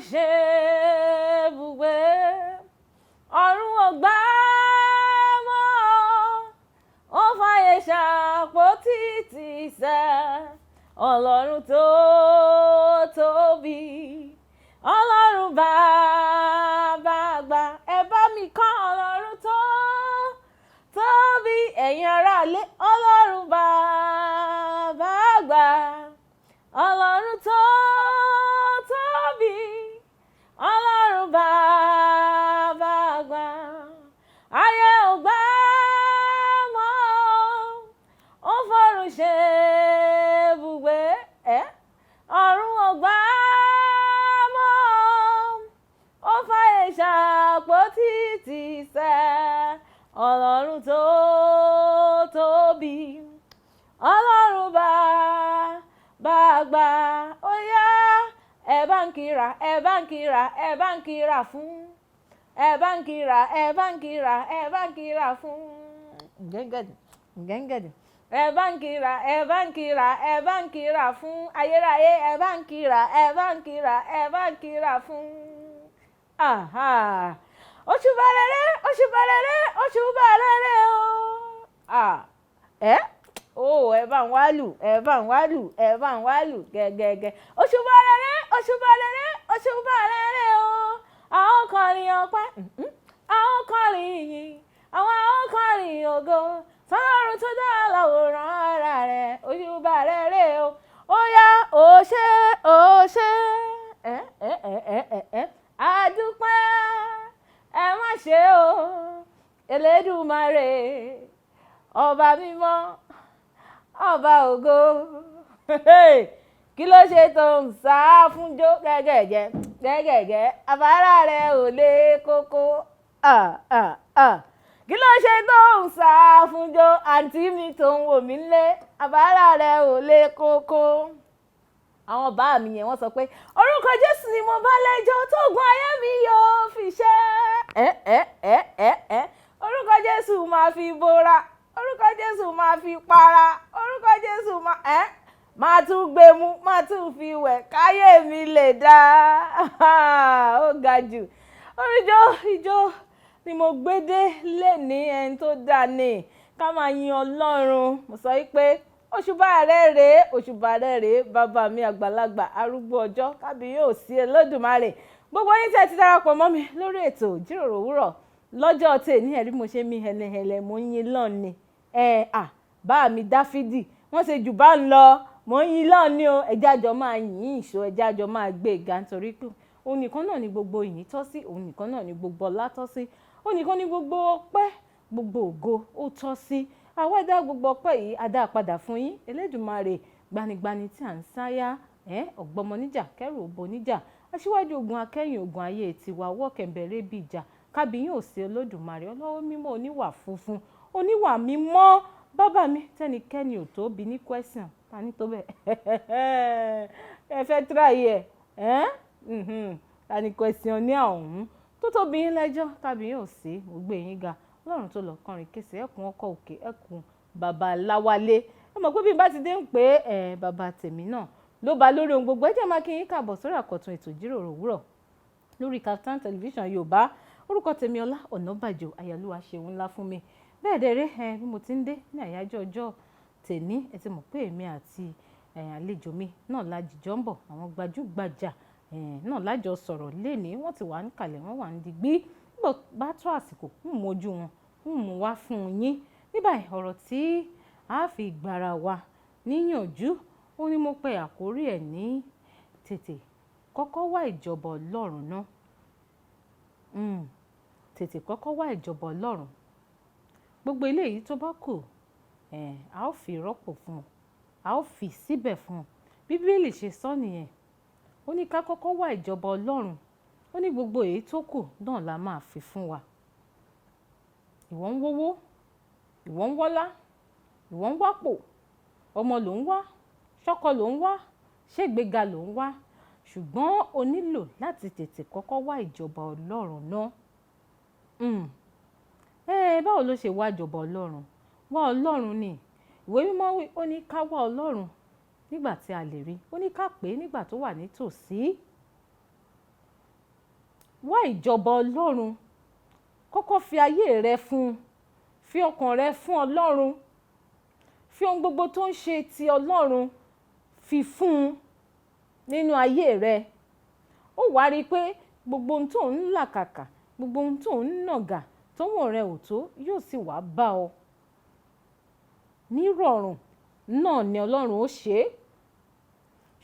ṣe ibùgbé ọ̀run ò gbà mọ́ ó fàyè ṣàpótí tìsẹ̀ ọlọ́run tó tóbi ọlọ́run bàbá àgbà ẹ bá mi kọ́ ọlọ́run tó tóbi ẹ̀yin aráalé ọlọ́run bàbá àgbà ọlọ́run tó tóbi ọlọ́run bàbá àgbà ayé ò gbà mọ́ ó fọ̀run ṣe ibùgbé ọ̀run ò gbà mọ́ ó fàyè ṣàpótí tìsẹ̀ ọlọ́run tó tóbi ọlọ́run bàbá àgbà ó yá ẹ bá ń kíra ẹ bá ń kíra ẹ bá ń kíra fún ẹ bá ń kíra ẹ bá ń kíra ẹ bá ń kíra fún gẹ́gẹ́dì ẹ bá ń kíra ẹ bá ń kíra ẹ bá ń kíra fún ayérayé ẹ bá ń kíra ẹ bá ń kíra ẹ bá ń kíra fún. Òṣùbà rere òṣùbà rere òṣùbà rere o ẹ bá ń wálù ẹ bá ń wálù ẹ bá ń wálù gẹ́gẹ́gẹ́ òṣùbà rere òṣùbà rere òṣùbà rere o àwọn kọrin ọpẹ́ àwọn kọrin ìyìn àwọn kọrin ògo sọ́run tó dá láwòrán ara rẹ̀ òṣùbà rere o ó yá ó ṣé àdúpẹ́ ẹ má ṣe o Elédùmarè ọba mímọ́ ọba ògo kí ló ṣe tó ń sá fúnjó gẹ́gẹ́gẹ́ àbárà rẹ̀ ò lè kókó kí ló ṣe tó ń sá fúnjó àǹtí mi tó ń wò mí lé àbárà rẹ̀ ò lè kókó. Àwọn bá mi yẹn wọ́n sọ pé orúkọ Jésù ni mo bá lẹ́jọ́ tó gun ayé mi yóò fi ṣe orúkọ Jésù máa fi bora orúkọ Jésù máa fi para orúkọ Jésù máa tún gbé mú máa tún fi wẹ̀ káyé mi lè dá ó ga jù ìjọ ni mo gbé dé lẹ́ni ẹni tó dáa ní ká máa yin Ọlọ́run mo sọ wípé òṣùbà rẹ̀ rèé bàbá mi àgbàlagbà arúgbó ọjọ́ kábíyèsí Olódùmarè gbogbo yín tẹ́ ti darapọ̀ mọ́ mi lórí ètò ìjíròrò òwúrọ̀ lọ́jọ́ tèmi ẹ̀rí mo ṣe mí hẹlẹhẹlẹ mo ń yin lọ́ọ̀ni bá mi Dáfídì wọ́n ṣe jù bá ń lọ mo ń yin lọ́ọ̀ni o ẹ̀jẹ̀ àjọ máa yìn ìṣó ẹ̀jẹ̀ àjọ máa gbé ga nítorí pé òun nìkan náà ni gbogbo ìyìn tọ́ sí òun nìkan náà ni gbogbo ọlá tọ́ sí òun nìkan ni gbogbo ọpẹ́ gbogbo ògo ó tọ́ sí àwọn ẹ̀dá gbogbo ọpẹ́ yìí adá padà fún yín Elédùmarè gbanigbani tí à ń sáyà ọ̀gbọ́mọ níjà kẹ́rù òbò níjà aṣíwájú ogun akẹ́yìn ogun ayé tiwa ọwọ́ kẹ̀mbẹ̀rẹ̀ bí ìjà kábíyèsí Olódùmarè ọlọ́wọ́ mímọ́ oníwà funfun oníwà mímọ́ bàbá mi tẹ́nikẹ́ni ò tó bí ní question ta ní tó bẹ́ẹ̀ ẹ fẹ́ tíráyé ta ní question ní ọ̀hún tó tóbi yín lẹ́jọ́ kábíyèsí mo gbé yín ga Ọlọ́run tó lọ kọrin kése ẹkùn ọkọ òkè ẹkùn bàbá Láwálé ẹ mọ̀ pé bí n bá ti dé ń pé bàbá tèmi náà ló bá lórí ohun gbogbo ẹ jẹ́ máa kí yín káàbọ̀ sórí àkọ́tún ètò ìjíròrò òwúrọ̀ lórí Kaftan television Yorùbá orúkọ tèmi Ọlá Ọ̀nàbàjò àyàlúwa ṣeun ńlá fún mi bẹ́ẹ̀ dẹ̀rẹ́ bí mo ti ń dé ní àyájọ́ ọjọ́ tèmi ẹ ti mọ̀ pé èmi àti àlejò mi náà lájìjọ́ ń bọ̀ àwọn gbajúgbajà náà lájọ sọ̀rọ̀ lénìí wọ́n ti wà ń kalẹ̀ wọ́n wà ń digbí nígbà bá tó àsìkò ń mójú wọn ń mú wá fún yín nígbà ọ̀rọ̀ tí a fi gbára wa níyànjú ó ní mo pe àkórí ẹ̀ ní tètè kọ́kọ́ wá ìjọba Ọlọ́run náà tètè kọ́kọ́ wá ìjọba Ọlọ́run gbogbo eléyìí tó bá kù a ó fi rọ́pò fún un a ó fi síbẹ̀ fún un Bíbélì ṣe sọ nìyẹn ó ní ká kọ́kọ́ wá ìjọba Ọlọ́run ó ní gbogbo èyí tó kù náà la máa fi fún wa ìwọ ń wówó ìwọ ń wọ́lá ìwọ ń wápò ọmọ ló ń wá ṣọ́kọ ló ń wá ṣègbéga ló ń wá ṣùgbọ́n o nílò láti tètè kọ́kọ́ wá ìjọba Ọlọ́run náà báwo ló ṣe wá ìjọba Ọlọ́run wá Ọlọ́run ni ìwé mímọ́ wí ó ní ká wá Ọlọ́run nígbà tí a lè rí ó ní ká pè é nígbà tó wà nítòsí wá ìjọba Ọlọ́run, kọ́kọ́ fi ayé rẹ fún un, fi ọkàn rẹ fún Ọlọ́run, fi ohun gbogbo tó ń ṣe ti Ọlọ́run fi fún un nínú ayé rẹ. Ó wá rí i pé gbogbo ohun tó ń làkàkà, gbogbo ohun tó ń nàgà tọ́wọ́ rẹ ò tó yóò sì wá bá ọ. Nírọ̀rùn náà ni Ọlọ́run ó ṣe é.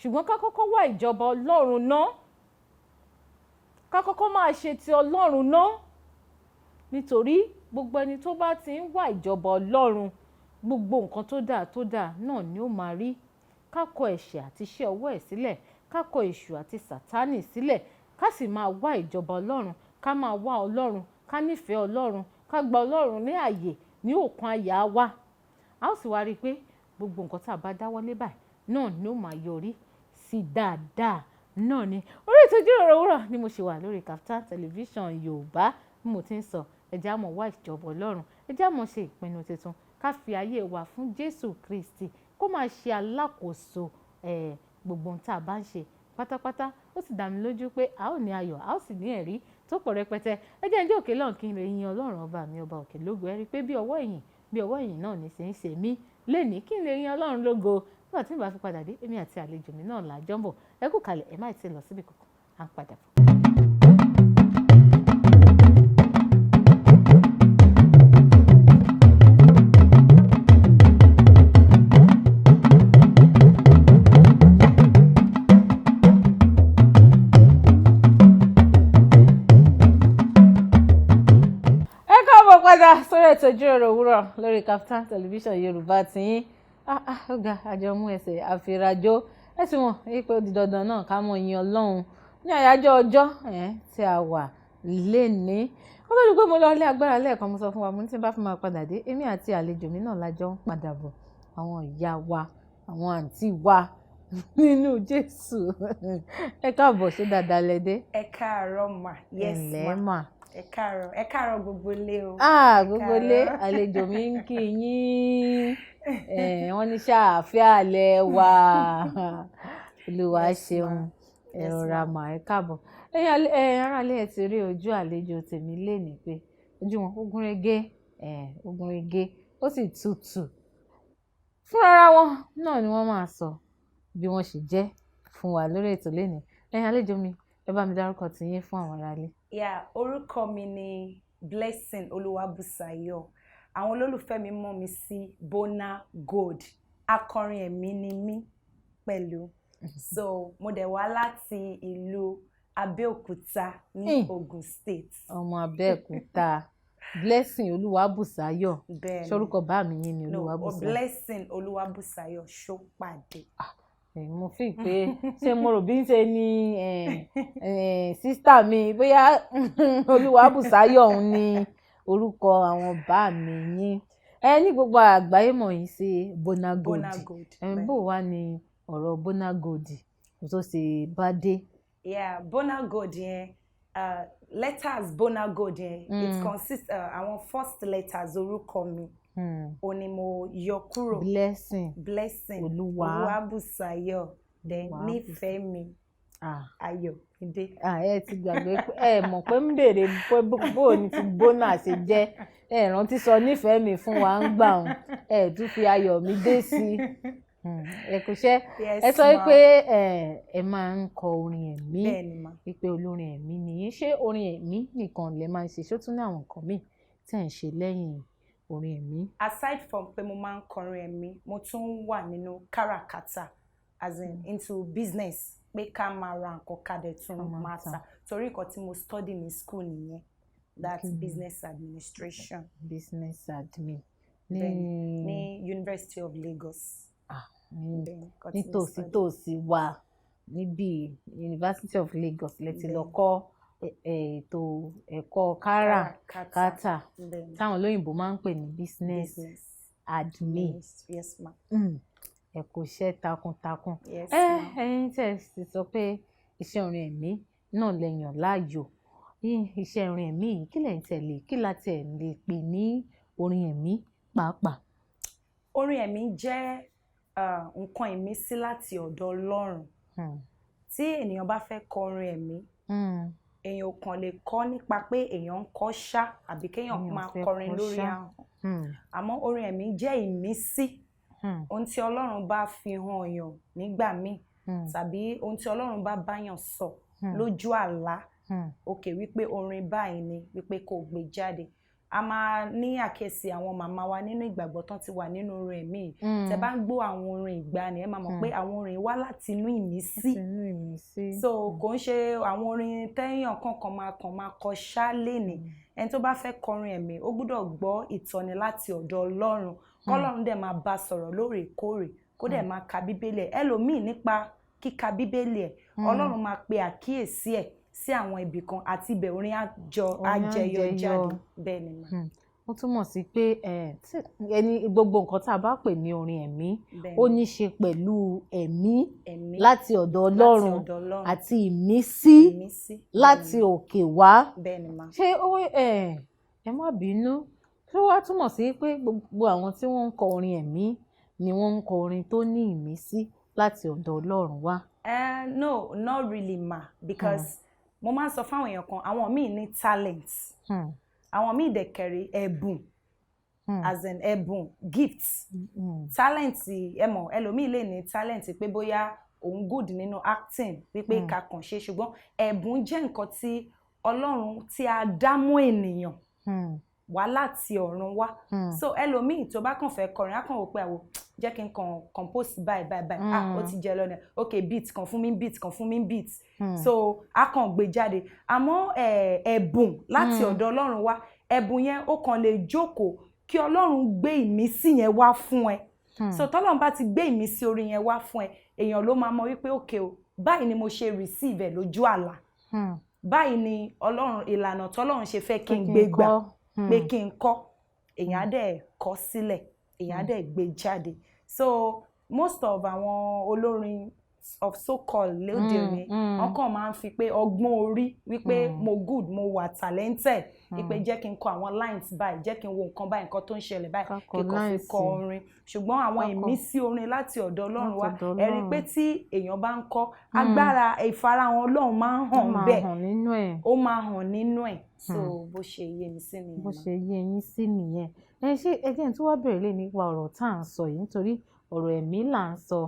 Ṣùgbọ́n ká kọ́kọ́ wá ìjọba Ọlọ́run náà, ká kọ́kọ́ máa ṣe ti Ọlọ́run náà. Nítorí gbogbo ẹni tó bá ti ń wá ìjọba Ọlọ́run, gbogbo nǹkan tó dáa náà ni ó máa rí. Ká kọ ẹ̀ṣẹ̀ àti iṣẹ́ ọwọ́ ẹ̀ sílẹ̀, ká kọ èṣù àti sàtánì sílẹ̀, ká sì máa wá ìjọba Ọlọ́run, ká máa wá Ọlọ́run, ká nífẹ̀ẹ́ Ọlọ́run, ká gba Ọlọ́run ní ààyè ní òkun àyà wa. A ó sì wá rí i pé gbogbo nǹkan tá a bá dáwọ́lé báyìí náà ni ó máa yọrí sí dáadáa náà ni. Orí ètò Ìjíròrò Òwúrọ̀ ni mo ṣe wà lórí Kaftan Television Yorùbá bí mo ti ń sọ. Ẹ jẹ́ á mọ̀ wá ìjọba Ọlọ́run, ẹ jẹ́ á mọ̀ ṣe ìpinnu tuntun, ká fi ayé wa fún Jésù Kristi kó máa ṣe alákòóso gbogbo ohun tá a bá ń ṣe pátápátá. Ó sì dá mi lójú pé a ó ní ayọ̀, a ó sì ní ẹ̀rí tó pọ̀ rẹpẹtẹ. Ẹ jẹ́ ǹjẹ́ òkè lọ́hùn kí n lè yin Ọlọ́run ọba mi, ọba òkè lógo. Ẹ rí i pé bí ọwọ́ ìyìn náà ní ṣe ń ṣe mí lénìí, kí n lè yin Ọlọ́run lógo. Nígbà tí n bá fi padà dé, èmi àti àlejò mi náà là jọ ń bọ̀. Ẹ kú kalẹ̀, ẹ má ti lọ síbi kankan, à ń padà bọ̀. Sórí ètò Ìjíròrò Òwúrọ̀ lórí Kaftan Television Yorùbá tiyín. Ọ̀gá àjọ mú ẹsẹ̀ àfìràjò. Ẹ sì mọ̀ pé ó di dandan náà ká mọ̀ yin Ọlọ́run ní àyájọ́ ọjọ́ tí a wà lénìí. Ó lórí pé mo lọ ilé agbára lẹ́ẹ̀kan, mo sọ fún wa, mo ní tí n bá fi máa padà dé, èmi àti àlejò mi náà lájọ ń padà bọ̀. Àwọn ìyá wa, àwọn àǹtí wa nínú Jésù. Ẹ káàbọ̀, ṣé dáadáa lẹ dé? Ẹ káàárọ̀ mà. Yes ma. Ẹ káàárọ̀ gbogbo ilé o. Gbogbo ilé, àlejò mi ń kí yín. Wọ́n ní ṣàáfíà lẹ wà. Olúwa ṣeun. Ẹ rọra mà, ẹ káàbọ̀. Aráalé ẹ ti rí ojú àlejò tèmi lénìí pé ojú wọn ó gúnrégé, ó sì tutù. Fúnra wọn náà ni wọ́n máa sọ bí wọ́n ṣe jẹ́ fún wa lórí ètò lénìí. Àlejò mi, ẹ bá mi dárúkọ tiyín fún àwọn aráalé. Orúkọ mi ni Blessing Olúwabùsáyọ̀. Àwọn olólùfẹ́ mi mọ̀ mí sí Bona Gold. Akọrin ẹ̀mí ni mí pẹ̀lú. So mo dẹ̀ wá láti ìlú Abẹ́òkúta ní Ogun State. Ọmọ Abẹ́òkúta. Blessing Olúwabùsáyọ̀. Ṣorúkọ bá mi yín ni Olúwabùsáyọ̀. Blessing Olúwabùsáyọ̀ Ṣópàdé. Mo fi pé ṣé mo rò bí ń ṣe ni sísítà mi, bóyá Olúwabùsáyọ̀ òun ni orúkọ àwọn bá mi yín. Ní gbogbo àgbáyé mọ̀ yín sí Bona Gold. Bó wá ní ọ̀rọ̀ Bona Gold tó ṣe bá dé? Bona Gold yẹn, letters Bona Gold yẹn, it consists àwọn first letters orúkọ mi. Ó ní mo yọ kúrò. Blessing Olúwabùsáyọ̀, then nífẹ̀ẹ́ mi Ayọ̀mídé. Ẹ ti gbàgbé pé ẹ mọ̀ pé ń béèrè pé bó ni ti Bona ṣe jẹ́. Ẹ rántí sọ nífẹ̀ẹ́ mi fún wa ń gbà wọn. Ẹ tún fi Ayọ̀mídé sí. Ẹ kò ṣe. Ẹ sọ pé ẹ máa ń kọ orin ẹ̀mí. Bẹ́ẹ̀ni ma. Pé olórin ẹ̀mí nìyí. Ṣé orin ẹ̀mí nìkan lẹ máa ń ṣe? Ṣó tún ní àwọn nǹkan míì tí ẹ̀ ń ṣe lẹ́yìn orin ẹ̀mí? Aside from pé mo máa ń kọrin ẹ̀mí, mo tún wà nínú káràkátà, as in into business, pé ká máa ra nǹkan ká dẹ̀ tún máa tà. Torí nǹkan tí mo study ní school nìyẹn, that's business administration. Business admin. Ní University of Lagos. Nítòsí wa níbí University of Lagos lẹ ti lọ kọ́ ètò ẹ̀kọ́ káràkátà táwọn olóyìnbó máa ń pè ní business admin. Yes ma. Ẹ kò ṣe takuntakun. Yes ma. Ẹ̀yin tẹ́ sì sọ pé iṣẹ́ orin ẹ̀mí náà lẹ yàn láàyò. Iṣẹ́ orin ẹ̀mí yìí kí lẹ̀ ń tẹ̀lé, kí la tẹ̀ lè pè ní orin ẹ̀mí pàápàá? Orin ẹ̀mí jẹ́ nǹkan ìmísí láti ọ̀dọ̀ Ọlọ́run. Tí ènìyàn bá fẹ́ kọ orin ẹ̀mí, èèyàn kàn lè kọ́ nípa pé èèyàn ń kọ́ ṣá àbí kéèyàn máa kọrin lórí ahọ́n àmọ́ orin ẹ̀mí jẹ́ ìmísí ohun tí Ọlọ́run bá fi hàn yàn nígbà míì tàbí ohun tí Ọlọ́run bá báyàn sọ lójú àlá òkè wípé orin báyìí ni wípé kò gbé jáde. A máa ní àkíyèsí àwọn màmá wa nínú ìgbàgbọ́ tán ti wà nínú orin ẹ̀mí yìí. Tẹ́ bá ń gbọ́ àwọn orin ìgbàanì ẹ máa mọ̀ pé àwọn orin wá láti inú ìmísí. So kò ń ṣe àwọn orin téèyàn kàn máa kọ ṣálé ni. Ẹni tó bá fẹ́ kọrin ẹ̀mí ó gbọ́dọ̀ gbọ́ ìtọ́ni láti ọ̀dọ̀ Ọlọ́run k'Ọlọ́run dẹ̀ máa bá sọ̀rọ̀ lóòrèkóòrè kó dẹ̀ máa ka bíbélì ẹ̀. Ẹlòmíì nípa kíka bíbélì ẹ̀ Ọlọ́run máa pe àkíyèsí ẹ̀ sí àwọn ibì kan àti ibẹ̀ orin àjẹyọ jáde bẹ́ẹ̀ ni mà. Ó túmọ̀ sí pé ẹni gbogbo nǹkan tá a bá pè ní orin ẹ̀mí ó ní ṣe pẹ̀lú ẹ̀mí láti ọ̀dọ̀ Ọlọ́run àti ìmísí láti òkè wá. Ṣé ẹ má bínú ṣé wàá túmọ̀ sí pé gbogbo àwọn tí wọ́n ń kọ orin ẹ̀mí ni wọ́n ń kọ orin tó ní ìmísí láti ọ̀dọ̀ Ọlọ́run wá? No, not really ma, because mo máa ń sọ fáwọn èèyàn kan àwọn míì ní talent àwọn míì dẹ̀ kẹ̀rẹ̀ ẹ̀bùn as in ẹ̀bùn gifts talent ẹ mọ̀ ẹlòmíì lè ní talent pé bóyá òun good nínú acting wípé ká kàn ṣe ṣùgbọ́n ẹ̀bùn jẹ́ nǹkan tí Ọlọ́run tí a dá mọ́ ènìyàn wá láti ọ̀run wá so ẹlòmíì tó bá kàn fẹ́ kọrin á kàn wò pé àwò jẹ́ kí n kàn compose báyìí ó ti jẹ lọ́nà ok beat kan fún mi beat so á kàn gbé jáde àmọ́ ẹ̀bùn láti ọ̀dọ̀ Ọlọ́run wá ẹ̀bùn yẹn ó kàn lè jókòó kí Ọlọ́run gbé ìmísí yẹn wá fún ẹ so tọ́lọ́run bá ti gbé ìmísí orin yẹn wá fún ẹ èèyàn ló máa mọ wípé ok o báyìí ni mo ṣe receive ẹ̀ lójú àlá báyìí ni Ọlọ́run ìlànà tọ́lọ́run ṣe fẹ́ kí n gbé gbà pé kí n kọ́ èèyàn á dẹ̀ kọ sílẹ̀ èèyàn á dẹ̀ gbé jáde so most of àwọn olórin of so called lóde òní wọ́n kàn máa ń fi pé ọgbọ́n orí wípé mo good mo wà talented wípé jẹ́ kí n kọ àwọn lines báyìí jẹ́ kí n wo nǹkan báyìí nǹkan tó ń ṣẹlẹ̀ báyìí kí n kàn fi kọ orin ṣùgbọ́n àwọn ìmísí orin láti ọ̀dọ̀ Ọlọ́run wá ẹ rí pé tí èèyàn bá ń kọ agbára ìfarahàn Ọlọ́run máa ń hàn bẹ́ẹ̀ ó máa hàn nínú ẹ̀ so bó ṣe yé mi sí nìyẹn. Bó ṣe yé yín sí nìyẹn ṣé ẹjẹ́ tí wọ́n bẹ̀rẹ̀ lé nípa ọ̀rọ̀ tá à ń sọ yìí nítorí ọ̀rọ̀ ẹ̀mí là ń sọ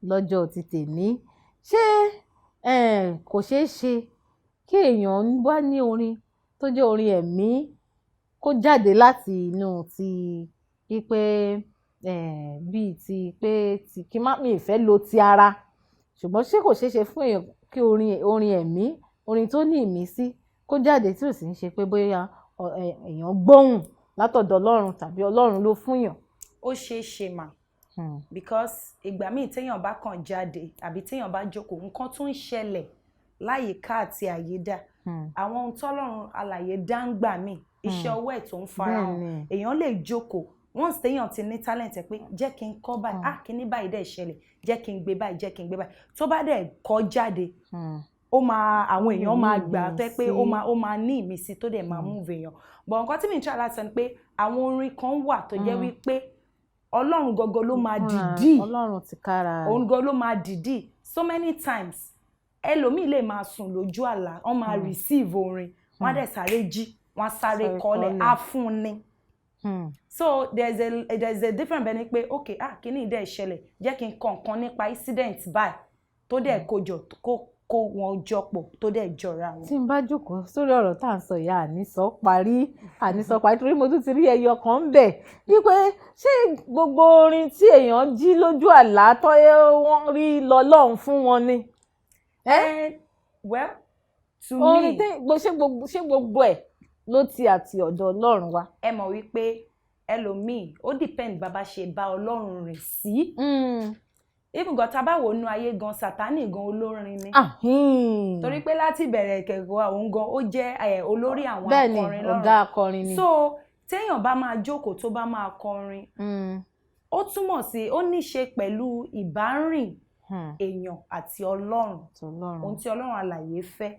lọ́jọ́ ti tèmi ṣé kò ṣeé ṣe kí èèyàn wá ní orin tó jẹ́ orin ẹ̀mí kó jáde láti inú ti pípé bíi ti pé kí má mi ìfẹ́ lo ti ara ṣùgbọ́n ṣé kò ṣeé ṣe fún èèyàn kí orin ẹ̀mí orin tó ní ìmísí kó jáde tí ò sì ń ṣe pé bóyá èèyàn gbóhùn látọ̀dọ̀ Ọlọ́run tàbí Ọlọ́run ló fún yàn? Ó ṣeé ṣe mà because ìgbà míì téèyàn bá kàn jáde àbí téèyàn bá jókòó nǹkan tó ń ṣẹlẹ̀ láyìíká àti àyídà àwọn ohun tọ́lọ́run alààyè dá ń gbà míì iṣẹ́ ọwọ́ ẹ̀ tó ń farahàn èèyàn lè jókòó once téèyàn ti ní talent ẹ̀ pé jẹ́ kí n kọ́ báyìí kíní báyìí dẹ̀ ṣẹlẹ̀ jẹ́ kí n gbé báyìí jẹ́ kí n gbé báyìí tó bá dẹ̀ kọ́ jáde ó máa àwọn èèyàn máa gbà tẹ́ pé ó máa ní ìmísí tó dẹ̀ máa move èèyàn but nǹkan tí mi ń try láti sọ ni pé àwọn orin kan wà tó jẹ́ wípé Ọlọ́run gangan ló máa dìdí Ọlọ́run ti kára òun gan ló máa dìdí so many times ẹlòmíì lè máa sùn lójú àlá wọ́n máa receive orin wọ́n á dẹ̀ sáré jí wọ́n á sáré kọ́lẹ̀ á fún ni so there's a difference bẹ́ẹ̀ ni pé ok kíní ìdẹ́ ìṣẹ̀lẹ̀ jẹ́ kí n kọ nǹkan nípa incident báyìí tó dẹ̀ kó wọn jọpọ̀ tó dẹ̀ jọra wọn. tí n bá jókòó sórí ọ̀rọ̀ tá à ń sọ ìyá àníṣọ parí torí mo tún ti rí ẹyọ kan ń bẹ̀ wípé ṣé gbogbo orin tí èèyàn jí lójú àlá tó wọ́n rí lọ́lọ́run fún wọn ni. well to me ṣé gbogbo ẹ̀ ló ti àti ọ̀dọ̀ Ọlọ́run wá. ẹ mọ̀ wípé ẹlòmíì ó depend bàbá ṣe bá Ọlọ́run rìn sí. even gan tá bá wò nú ayé gan Sátánì gan olórin ni torí pé láti bẹ̀rẹ̀ kẹ̀kọ́ òun gan ó jẹ́ olórí àwọn akọrin lọ́run ọ̀gá akọrin ni so téèyàn bá máa jókòó tó bá máa kọrin ó túmọ̀ sí ó ní ṣe pẹ̀lú ìbárìn èèyàn àti Ọlọ́run ohun tí Ọlọ́run alààyè fẹ́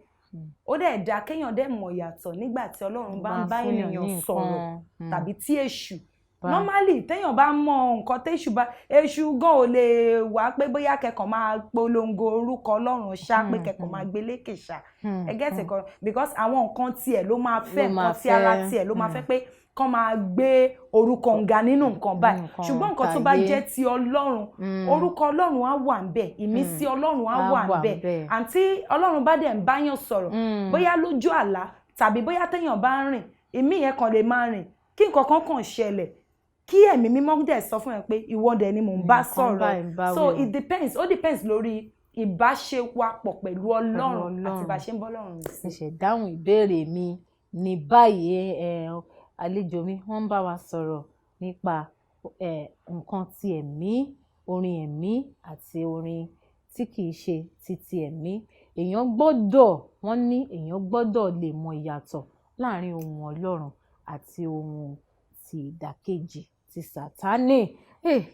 ó dẹ̀ dá kéèyàn dẹ̀ mọ̀ yàtọ̀ nígbà tí Ọlọ́run bá ń bá ènìyàn sọ̀rọ̀ tàbí tí èṣù normally téèyàn bá mọ nǹkan èṣù gan ò lè wá pé bóyá kẹkàn máa polongo orúkọ Ọlọ́run ṣá pé kẹkàn máa gbé lékè ṣá ẹ get it kan because àwọn nǹkan tiẹ̀ ló máa fẹ́ nǹkan tí ara tiẹ̀ ló máa fẹ́ pé kán máa gbé orúkọ ǹga nínú nǹkan báyìí ṣùgbọ́n nǹkan tó bá jẹ́ ti Ọlọ́run orúkọ Ọlọ́run á wà ńbẹ̀ ìmísí Ọlọ́run á wà ńbẹ̀ àǹtí Ọlọ́run bá dẹ̀ ń báyàn sọ̀rọ̀ bóyá lójú àlá tàbí bóyá téèyàn bá ń rìn ìmí yẹn kan lè máa rìn kí nǹkan kan kàn ṣẹlẹ̀ kí ẹ̀mí mímọ́ dẹ̀ sọ fún ẹ pé ìwọ dẹ̀ ni mò ń bá sọ̀rọ̀ so it depends lórí ìbáṣepọ̀ pẹ̀lú Ọlọ́run àti bá ṣe ń bọ́ Ọlọ́run sí. ṣe dáhùn ìbéèrè mi ní báyìí àlejò mi wọ́n ń bá wa sọ̀rọ̀ nípa nǹkan ti ẹ̀mí orin ẹ̀mí àti orin tí kìí ṣe titi ẹ̀mí wọ́n ní èèyàn gbọ́dọ̀ lè mọ ìyàtọ̀ láàrin ohùn Ọlọ́run àti ohùn ti ìdàkejì ti Sátánì.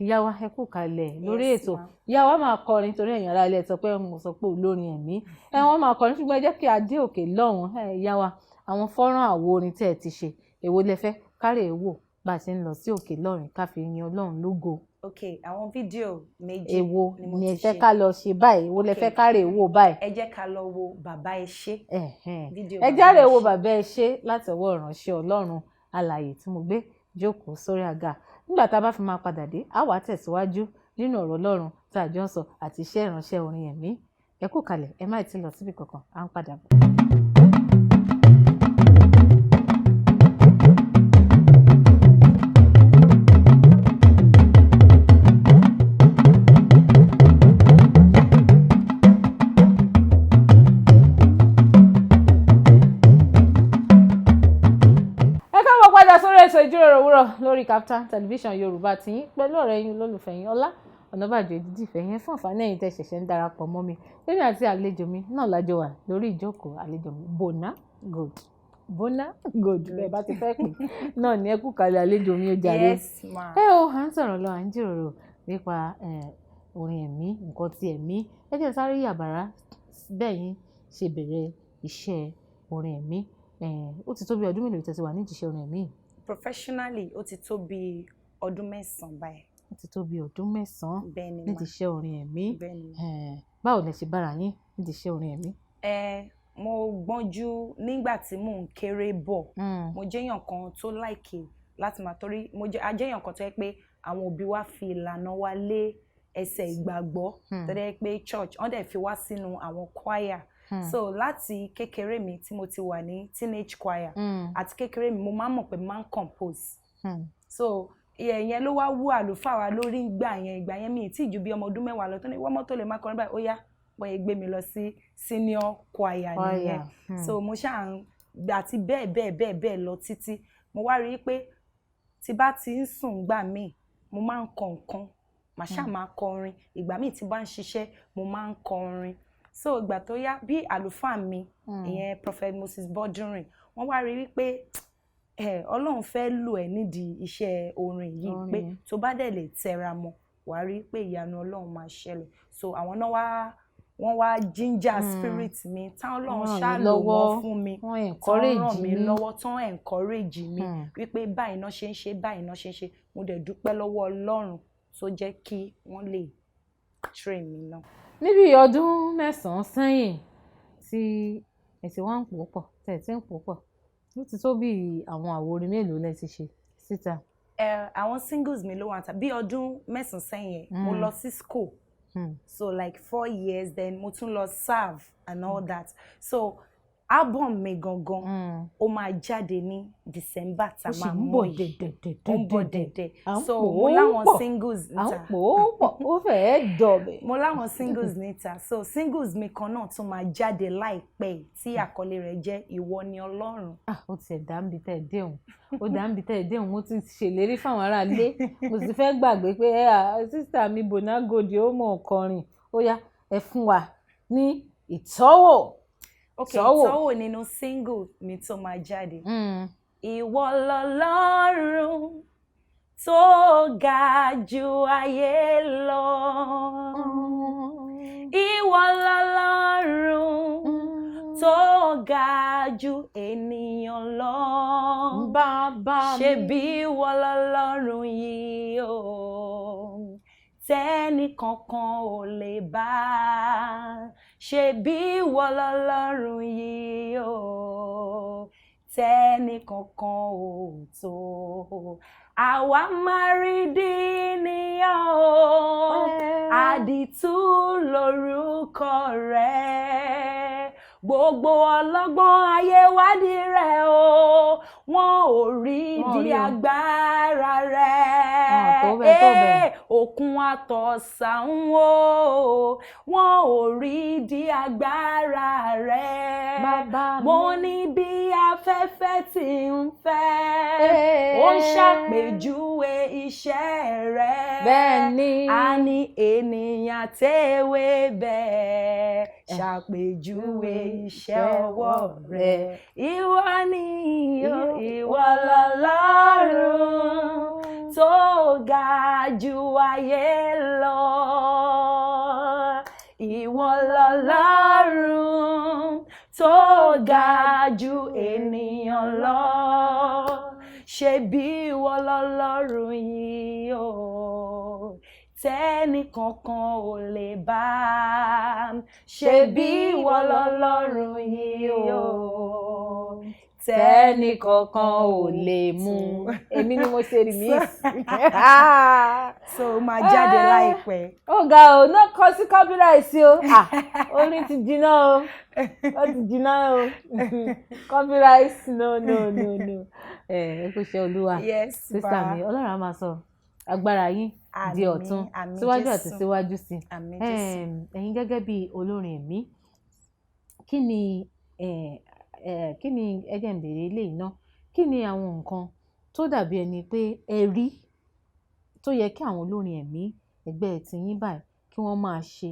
Ìyá wa ẹ kú kalẹ̀ lórí ètò ìyá wa máa kọrin torí ẹ̀yin ará ilé ẹ̀ sọ pé mo sọ pé olórin ẹ̀mí wọ́n máa kọrin ṣùgbọ́n ẹ jẹ́ kí a dé òkè lọ́hùn ìyá wa àwọn fọ́nrán àwo orin tẹ́ ẹ ti ṣe èwo lẹ fẹ́ kárẹ̀ wò bá a ṣe ń lọ sí òkè lọ́run ká fi yin Ọlọ́run lógo. Àwọn fídíò méjì èwo ni ẹ fẹ́ ká lọ ṣe báyìí èwo lẹ fẹ́ kárẹ̀ wò báyìí. ẹ jẹ́ ká lọ wo bàbá ẹ ṣé. ẹ jáde wo bàbá ẹ ṣé láti ọwọ́ ìránṣẹ́ Ọlọ́run alààyè tí mo gbé jókòó sórí àga nígbà tá a bá fi máa padà dé a wá tẹ̀síwájú nínú ọ̀rọ̀ Ọlọ́run tá a jọ ń sọ àti iṣẹ́ ìránṣẹ́ orin ẹ̀mí ẹ kú kalẹ̀ ẹ má ti lọ síbi kankan à ń padà bọ̀. ètò ìjíròrò òwúrọ̀ lórí Kaftan television Yorùbá tiyín pẹ̀lú ọ̀rẹ́ yín olólùfẹ́ yín Ọlá Ọ̀nàbàjọ́ Èdìdìfẹ́ yẹn fún àǹfààní ẹ̀yin tẹ́ ṣẹ̀ṣẹ̀ ń darapọ̀ mọ́ mi lẹ́yìn àti àlejò mi náà lájọ wà lórí ìjókòó àlejò mi Bona Gold bẹ́ẹ̀ bá ti fẹ́ pè náà ní ẹ kú kalẹ̀ àlejò mi ó jàre. À ń sọ̀rọ̀ lọ à ń jíròrò nípa orin ẹ̀mí nǹkan ti ẹ̀mí ẹ jẹ́ sáré yàbàrá bẹ́ẹ̀ yín ṣe bẹ̀rẹ̀ iṣẹ́ orin ẹ̀mí ó ti tó bí ọdún mélòó tẹ́ ti wà nídìí iṣẹ́ orin ẹ̀mí? Professionally ó ti tó bí ọdún 9 báyìí. Ó ti tó bí ọdún 9 bẹ́ẹ̀ni nídìí iṣẹ́ orin ẹ̀mí. Bẹ́ẹ̀ni. Báwo lẹ ṣe bára yín nídìí iṣẹ́ orin ẹ̀mí? Mo gbọ́njú nígbà tí mò ń kéré bọ̀. Mo jẹ́yàn kan tó láìkè láti máa torí ajẹ́yàn kan tó yẹ pé àwọn òbí wa fi ìlànà wa lé ẹsẹ̀ ìgbàgbọ́ tó yẹ pé church wọ́n dẹ̀ fi wá sínú àwọn choir. So láti kékeré mi tí mo ti wà ní teenage choir àti kékeré mi mo máa ń mọ̀ pé mo máa ń compose. So ìyẹn ló wá wú àlùfáà wa lórí ìgbà yẹn mi tí ju bí ọmọ ọdún 10 lọ tó ní wọ́n mọ́ tó lè máa kọrin báyìí ó yá wọ́n yẹ gbé mi lọ sí senior choir nìyẹn. So mo ṣáà ń gbà tí bẹ́ẹ̀ lọ títí mo wá rí i pé tí bá ti ń sùn gbà míì mo máa ń kọ nǹkan màá ṣáà máa kọrin ìgbà míì tí bá ń ṣiṣẹ́ mo máa ń kọrin. So ìgbà tó yá bí àlùfáà mi ìyẹn Prophet Moses Bodunrin wọ́n wá rí wípé Ọlọ́run fẹ́ lò ẹ́ nídìí iṣẹ́ orin yìí pé tó bá dẹ̀ lè tẹra mọ́ wàá rí pé ìyanu Ọlọ́run máa ṣẹlẹ̀. So àwọn náà wọ́n wá ginger spirit mi táwọn Ọlọ́run ṣáà lò wọ́n fún mi tán ràn mí lọ́wọ́ tán encourage mi wípé báyìí náà ṣe ń ṣe báyìí náà ṣe ń ṣe mo dẹ̀ dúpẹ́ lọ́wọ́ Ọlọ́run tó jẹ́ kí wọ́n lè train mi náà. Níbi ọdún 9 sẹ́yìn tí ẹ ti wá ń pò pọ̀ tẹ̀ tí ń pò pọ̀ ó ti tó bí àwọn àwo orin mélòó lẹ ti ṣe síta? Àwọn singles mi ló wà níta bí ọdún 9 sẹ́yìn mo lọ sí school so like 4 years then mo tún lọ serve and all that. So album mi gangan ó máa jáde ní December tá máa mọ̀ yìí ó ń bọ̀ dẹ̀dẹ̀ so mo láwọn singles níta ó fẹ́ẹ́ dọ̀bẹ̀. mo láwọn singles níta so singles mi kan náà tún máa jáde láìpẹ́ tí àkọlé rẹ̀ jẹ́ ìwọ ni Ọlọ́run. Ó tiẹ̀ dáńbi tẹ́ ẹ déhùn ó dáńbi tẹ́ ẹ déhùn mo ti ṣèlérí fáwọn aráalé mo sì fẹ́ gbàgbé pé sísítà mi Bona Gold ó mọ̀ ọkọrin ó yá ẹ fún wa ní ìtọ́wò. Ìtọ́wò nínú single mi tó máa jáde. Ìwọ lọlọ́run tó ga jù ayé lọ. Ìwọ lọlọ́run tó ga jù ènìyàn lọ. bàbá mi. Ṣebí ìwọ lọ́lọ́run yìí o, tẹ́nì kankan ò lè bá. Ṣebí ìwọ lọ́lọ́run yìí o, tẹ́nì kankan ò tó. Àwa máa rí dínìyàn o, àdìtú lórúkọ rẹ̀. Gbogbo ọlọ́gbọ́n ayé wádìí rẹ̀ o, wọn ò rí di agbára rẹ̀. Òkun àtọ̀sán o, wọn ò rí di agbára rẹ̀. Mo ní bí afẹ́fẹ́ tí ń fẹ́, ó ń ṣàpèjúwe iṣẹ́ rẹ̀. Bẹ́ẹ̀ni. A ní ènìyàn tẹ́wé bẹ́ẹ̀ ṣàpèjúwe iṣẹ́ ọwọ́ rẹ̀. Ìwọ ni ìwọ lọ́lọ́run tó ga jù ayé lọ. Ìwọ lọ́lọ́run tó ga jù ènìyàn lọ. Ṣebí ìwọ lọ́lọ́run yìí o, tẹ́nì kankan ò lè bá. Ṣebí ìwọ lọ́lọ́run yìí o, tẹ́nì kankan ò lè mú. Èmi ni mo ṣe remix. So máa jáde láìpẹ́. Ó ga o, náà kọ sí copyright o. Orin ti jìnnà o, ó ti jìnnà o. Copyright no. Ẹ kò ṣe Olúwa. Yes, sísá mi, Ọlọ́run á máa sọ agbára yín di ọ̀tun síwájú àti síwájú sí. Ẹ̀yin gẹ́gẹ́ bí olórin ẹ̀mí, kí ni ẹjẹ̀ ń bèrè eléyìí náà, kí ni àwọn nǹkan tó dàbí ẹni pé ẹ rí tó yẹ kí àwọn olórin ẹ̀mí ẹgbẹ́ tiyín báyìí kí wọ́n máa ṣe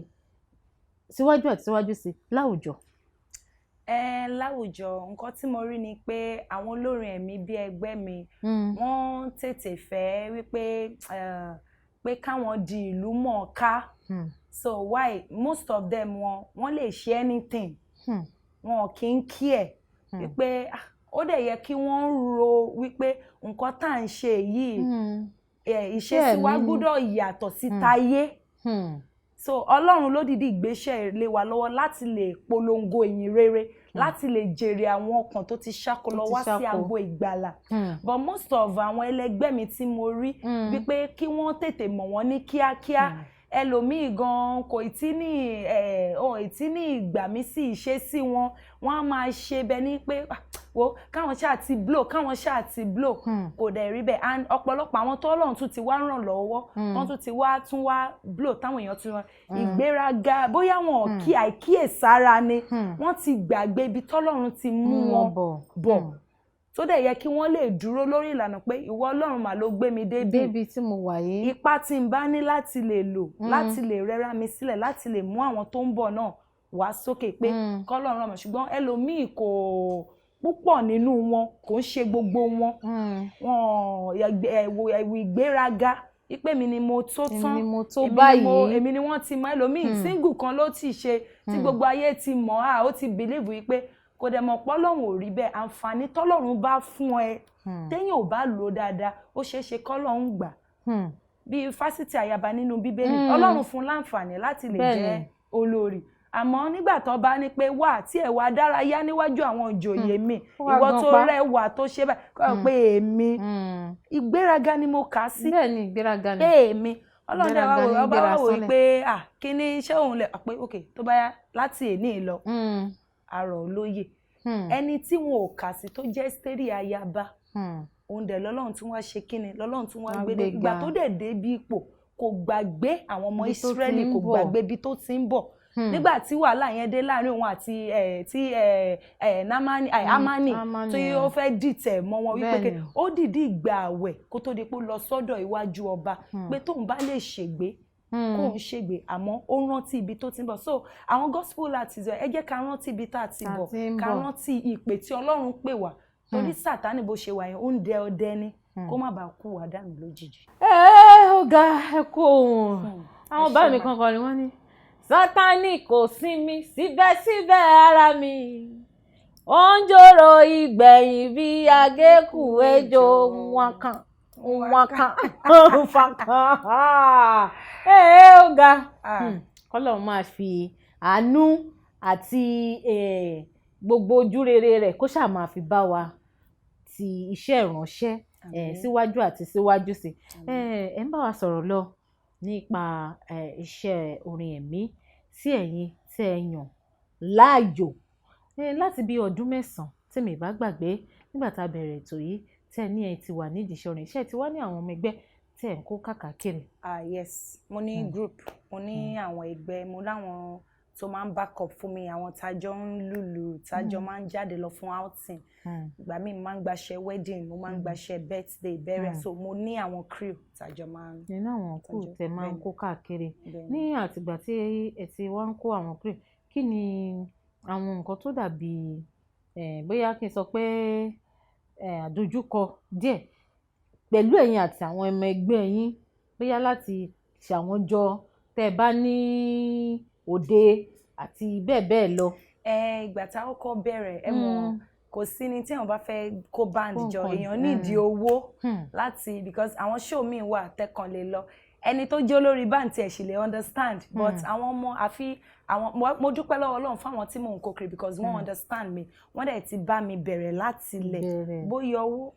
síwájú àti síwájú sí láwùjọ? Láwùjọ nǹkan tí mo rí ni pé àwọn olórin ẹ̀mí bí ẹgbẹ́ mi wọ́n tètè fẹ́ wípé pé káwọn di ìlú mọ̀ọ́ká. So why most of them wọ́n lè ṣe anything. Wọn kì í kí ẹ̀ wípé ó dẹ̀ yẹ kí wọ́n ro wípé nǹkan tá à ń ṣe yìí ìṣesí wa gbọ́dọ̀ yàtọ̀ sí tayé. So Ọlọ́run ló dìdí ìgbésẹ̀ lé wa lọ́wọ́ láti lè polongo ìyìn rere, láti lè jèrè àwọn ọkàn tó ti ṣáko lọ wá sí agbo ìgbàlà. But most of àwọn ẹlẹgbẹ́ mi tí mo rí wípé kí wọ́n tètè mọ̀ wọ́n ní kíákíá. Ẹlòmíì gan kò tí ní ìgbà mí sí ìṣesí wọn, wọ́n á máa ṣe bẹ ní pé wo káwọn ṣáà ti blow kò dẹ̀ rí bẹ́ẹ̀. And ọ̀pọ̀lọpọ̀ àwọn tó Ọlọ́run tún ti wá ràn lọ́wọ́ wọ́n tún wá blow táwọn èèyàn ti wọn ìgbéraga bóyá wọn àìkíyèsára ni wọ́n ti gbàgbé ibi tọ́lọ́run ti mú wọn bọ̀ tó dẹ̀ yẹ kí wọ́n lè dúró lórí ìlànà pé ìwọ Ọlọ́run mà ló gbé mi débi tí mo wà yìí. Ipá tí n bá ní láti lè lò láti lè rẹ́ra mi sílẹ̀ láti lè mú àwọn tó ń bọ̀ náà wá sókè pé kọ́lọ́run ràn mí. Ṣùgbọ́n ẹlòmíì kò púpọ̀ nínú wọn kò ń ṣe gbogbo wọn ẹ̀wù ìgbéraga wípé mi ni mo tó tán, èmi ni wọ́n ti mọ̀. Ẹlòmíì single kan ló ti ṣe tí gbogbo ayé ti mọ̀ ó ti believe wípé kò dẹ̀ mọ̀ pọ́lọ́run ò rí bẹ́ẹ̀. Àǹfààní tọ́lọ́run bá fún ẹ téèyàn ò bá lò dáadáa ó ṣeé ṣe kọ́lọ́run gbà. Bí fásitì Àyàbá nínú Bíbélì Ọlọ́run fún láǹfààní láti lè jẹ́ olórí, àmọ́ nígbà tó bá ní pé wà tí ẹ̀ wá dárayá níwájú àwọn ìjòyè mi ìwọ tó rẹwà tó ṣe báyìí kọ́ pé èmi ìgbéraga ni mo kà á sí. Bẹ́ẹ̀ ni ìgbéraga ni. Èmi Ọlọ́run ọba wà wò pé kí ni iṣẹ́ òun lẹ̀ pé ok tó bá yá láti èní lọ àrò olóyè ẹni tí wọn ò kà sí tó jẹ́ Ẹ́sítérì ayaba òun dẹ̀ lọ́lọ́run tí wọ́n ṣe kíni lọ́lọ́run tí wọ́n gbé dé ìgbà tó dẹ̀ dé bí ipò kò gbàgbé àwọn ọmọ Ísírẹ́lì kò gbàgbé ibi tó ti ń bọ̀ nígbà tí wàhálà yẹn dé láàrin òun àti Ámánì tí ó fẹ́ dìtẹ̀ mọ́ wọn wípé ó dìdí ìgbà àwẹ̀ kó tó di pé ó lọ sọ́dọ̀ iwájú ọba pé tóun bá lè ṣègbé kóun ṣègbè àmọ́ ó rántí ibi tó ti ń bọ̀. So àwọn gospel artists ẹ jẹ́ ká rántí ibi tá a ti bọ̀ ká rántí ìpè tí Ọlọ́run pè wá torí Sátánì bó ṣe wà yẹn ó ń dẹ ọdẹ ní kó má bàa kú wá dànù lójijì. Ó ga ẹ kú ohun àwọn bá mi kankan ni wọ́n ní Sátánì kò sinmi síbẹ̀síbẹ̀ ara mi ó ń jòrò ìgbẹ̀yìn bí agékù ejò wọn kan fakan ó ga kọ́lọ́run máa fi àánú àti gbogbo ojú rere rẹ̀ kó ṣáà máa fi bá wa ti iṣẹ́ ìránṣẹ́ síwájú àti síwájú sí ẹ ń bá wa sọ̀rọ̀ lọ nípa iṣẹ́ orin ẹ̀mí tí ẹ̀yin tẹ́ ẹ yàn láàyò láti bí ọdún 9 tí mi bá gbàgbé nígbà tá a bẹ̀rẹ̀ ètò yìí tẹ́ ní ẹ ti wà nídìí iṣẹ́ orin iṣẹ́ ti wá ní àwọn ọmọ ẹgbẹ́ tẹ́ ẹ ń kó káàkiri. Yes, mo ní group, mo ní àwọn ẹgbẹ́, mo láwọn tó máa ń back up fún mi, àwọn tájọ ń lùlù, tájọ máa ń jáde lọ fún outing. Ìgbà míì mo máa ń gbaṣẹ́ wedding, mo máa ń gbaṣẹ́ birthday, burial, so mo ní àwọn crew tájọ máa ń. Nínú àwọn crew tẹ́ máa ń kó káàkiri ní àtìgbà tí ẹ ti wá ń kó àwọn crew, kí ni àwọn nǹkan tó dàbí bóyá kí n sọ pé àdójúkọ díẹ̀ pẹ̀lú ẹ̀yin àti àwọn ọmọ ẹgbẹ́ yín bóyá láti ṣàwọn jọ tẹ́ ẹ bá ní òde àti bẹ́ẹ̀ bẹ́ẹ̀ lọ. Ìgbà tá a kọ́kọ́ bẹ̀rẹ̀ ẹ mọ̀ kò sí ní tí èèyàn bá fẹ́ kó band jọ èèyàn nídìí owó láti because àwọn show míì wà tẹ́kàn lè lọ ẹni tó jẹ́ olórí band tiẹ̀ sì lè understand but àwọn ọmọ àfi àwọn mo dúpẹ́ lọ́wọ́ Ọlọ́run fún àwọn tí mò ń kó kiri because wọ́n understand mi wọ́n dẹ̀ ti bá mi bẹ̀rẹ̀ láti ilẹ̀ bó yọ owó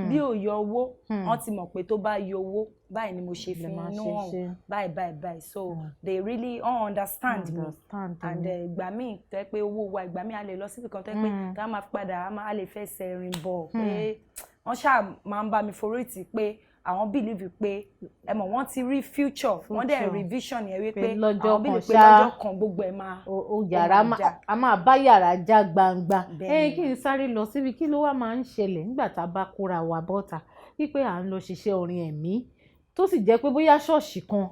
bí ò yọ owó wọ́n ti mọ̀ pé tó bá yọ owó báyìí ni mo ṣe fi inú hàn báyìí so they really understand me and ìgbà míì tẹ́ pé owó wa ìgbà míì a lè lọ síbi kan tẹ́ pé ká máa padà a lè fẹsẹ̀ rìn bọ̀ pé wọ́n ṣáà máa ń bá mi forítì pé àwọn believe pé ẹ mọ̀ wọ́n ti rí future wọ́n dẹ̀ rí vision yẹn wípé àwọn believe pé lọ́jọ́ kan gbogbo ẹ̀ máa yàrá a máa bá yàrá já gbangba kí n sáré lọ síbi kí ló wá máa ń ṣẹlẹ̀ nígbà tá a bá kóra wa bọ́ta wípé à ń lọ ṣiṣẹ́ orin ẹ̀mí tó sì jẹ́ pé bóyá ṣọ́ọ̀ṣì kan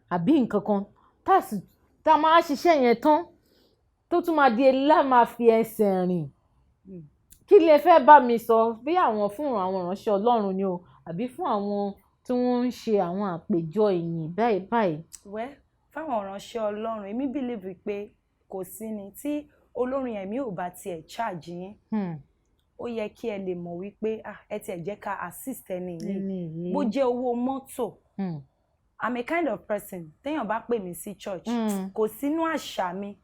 àbí nǹkan kan tá a máa ṣiṣẹ́ yẹn tán tó tún máa di elá máa fi ẹsẹ̀ rìn kí lẹ fẹ́ bá mi sọ bí àwọn fún àwọn ìránṣẹ́ Ọlọ́run ni o àbí fún àwọn tí wọ́n ń ṣe àwọn àpèjọ ìyìn báyìí. fáwọn ìránṣẹ́ Ọlọ́run èmi believe pé kò sí ni tí olórin ẹ̀mí ò bá tiẹ̀ charge yín ó yẹ kí ẹ lè mọ̀ wípé ẹ tiẹ̀ jẹ́ ká assist ẹni yìí bó jẹ́ owó mọ́tò I'm a kind of person téèyàn bá pè mí sí church kò sínú àṣà mi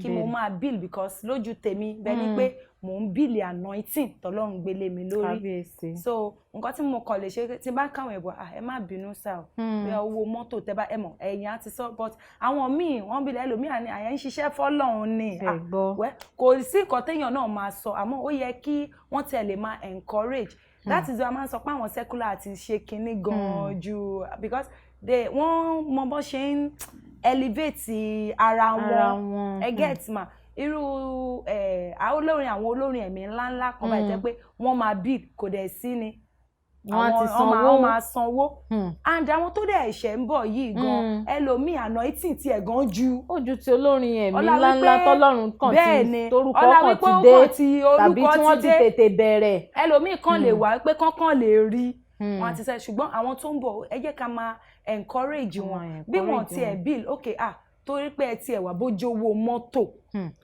kí mo máa bill because lójú tèmi bẹ́ẹ̀ ni pé mò ń bill anointing tọ́lọ́run gbélé mi lórí so nǹkan tí mo kàn lè ṣe tí bá káwọn ẹ̀bùn ẹ má bínú sá o bóyá owó mọ́tò tẹ́ bá ẹ mọ̀ ẹ̀yìn á ti sọ but àwọn míì wọ́n bí ẹlòmíì àní àyẹ̀ ń ṣiṣẹ́ fọ́lọ́run ni kò sí nǹkan téèyàn náà máa sọ àmọ́ ó yẹ kí wọ́n tiẹ̀ lè máa encourage that is why a máa ń sọ pé àwọn secular àti ṣe kinní gan-an ju because wọ́n mọ bó ṣe ń elevate ara wọn ẹ get ma irú àwọn olórin ẹ̀mí ńláńlá kan báyìí jẹ́ pé wọ́n máa bid kò dẹ̀ sí ni wọ́n máa sanwó and àwọn tó dẹ̀ ẹ̀ṣẹ̀ ń bọ̀ yìí gan ẹlòmíì anointing tiẹ̀ gan ju ti olórin ẹ̀mí ńláńlá tọ́lọ́run kan ti torúkọ kan ti dé tàbí tí wọ́n ti tètè bẹ̀rẹ̀ ẹlòmíì kan lè wá pé kankan lè rí wọn àti sẹ ṣùgbọ́n àwọn tó ń bọ̀ ẹ jẹ́ ká máa encourage wọn bí wọn tiẹ̀ bill okay torí pé ẹ tiẹ̀ wà bójú owó mọ́tò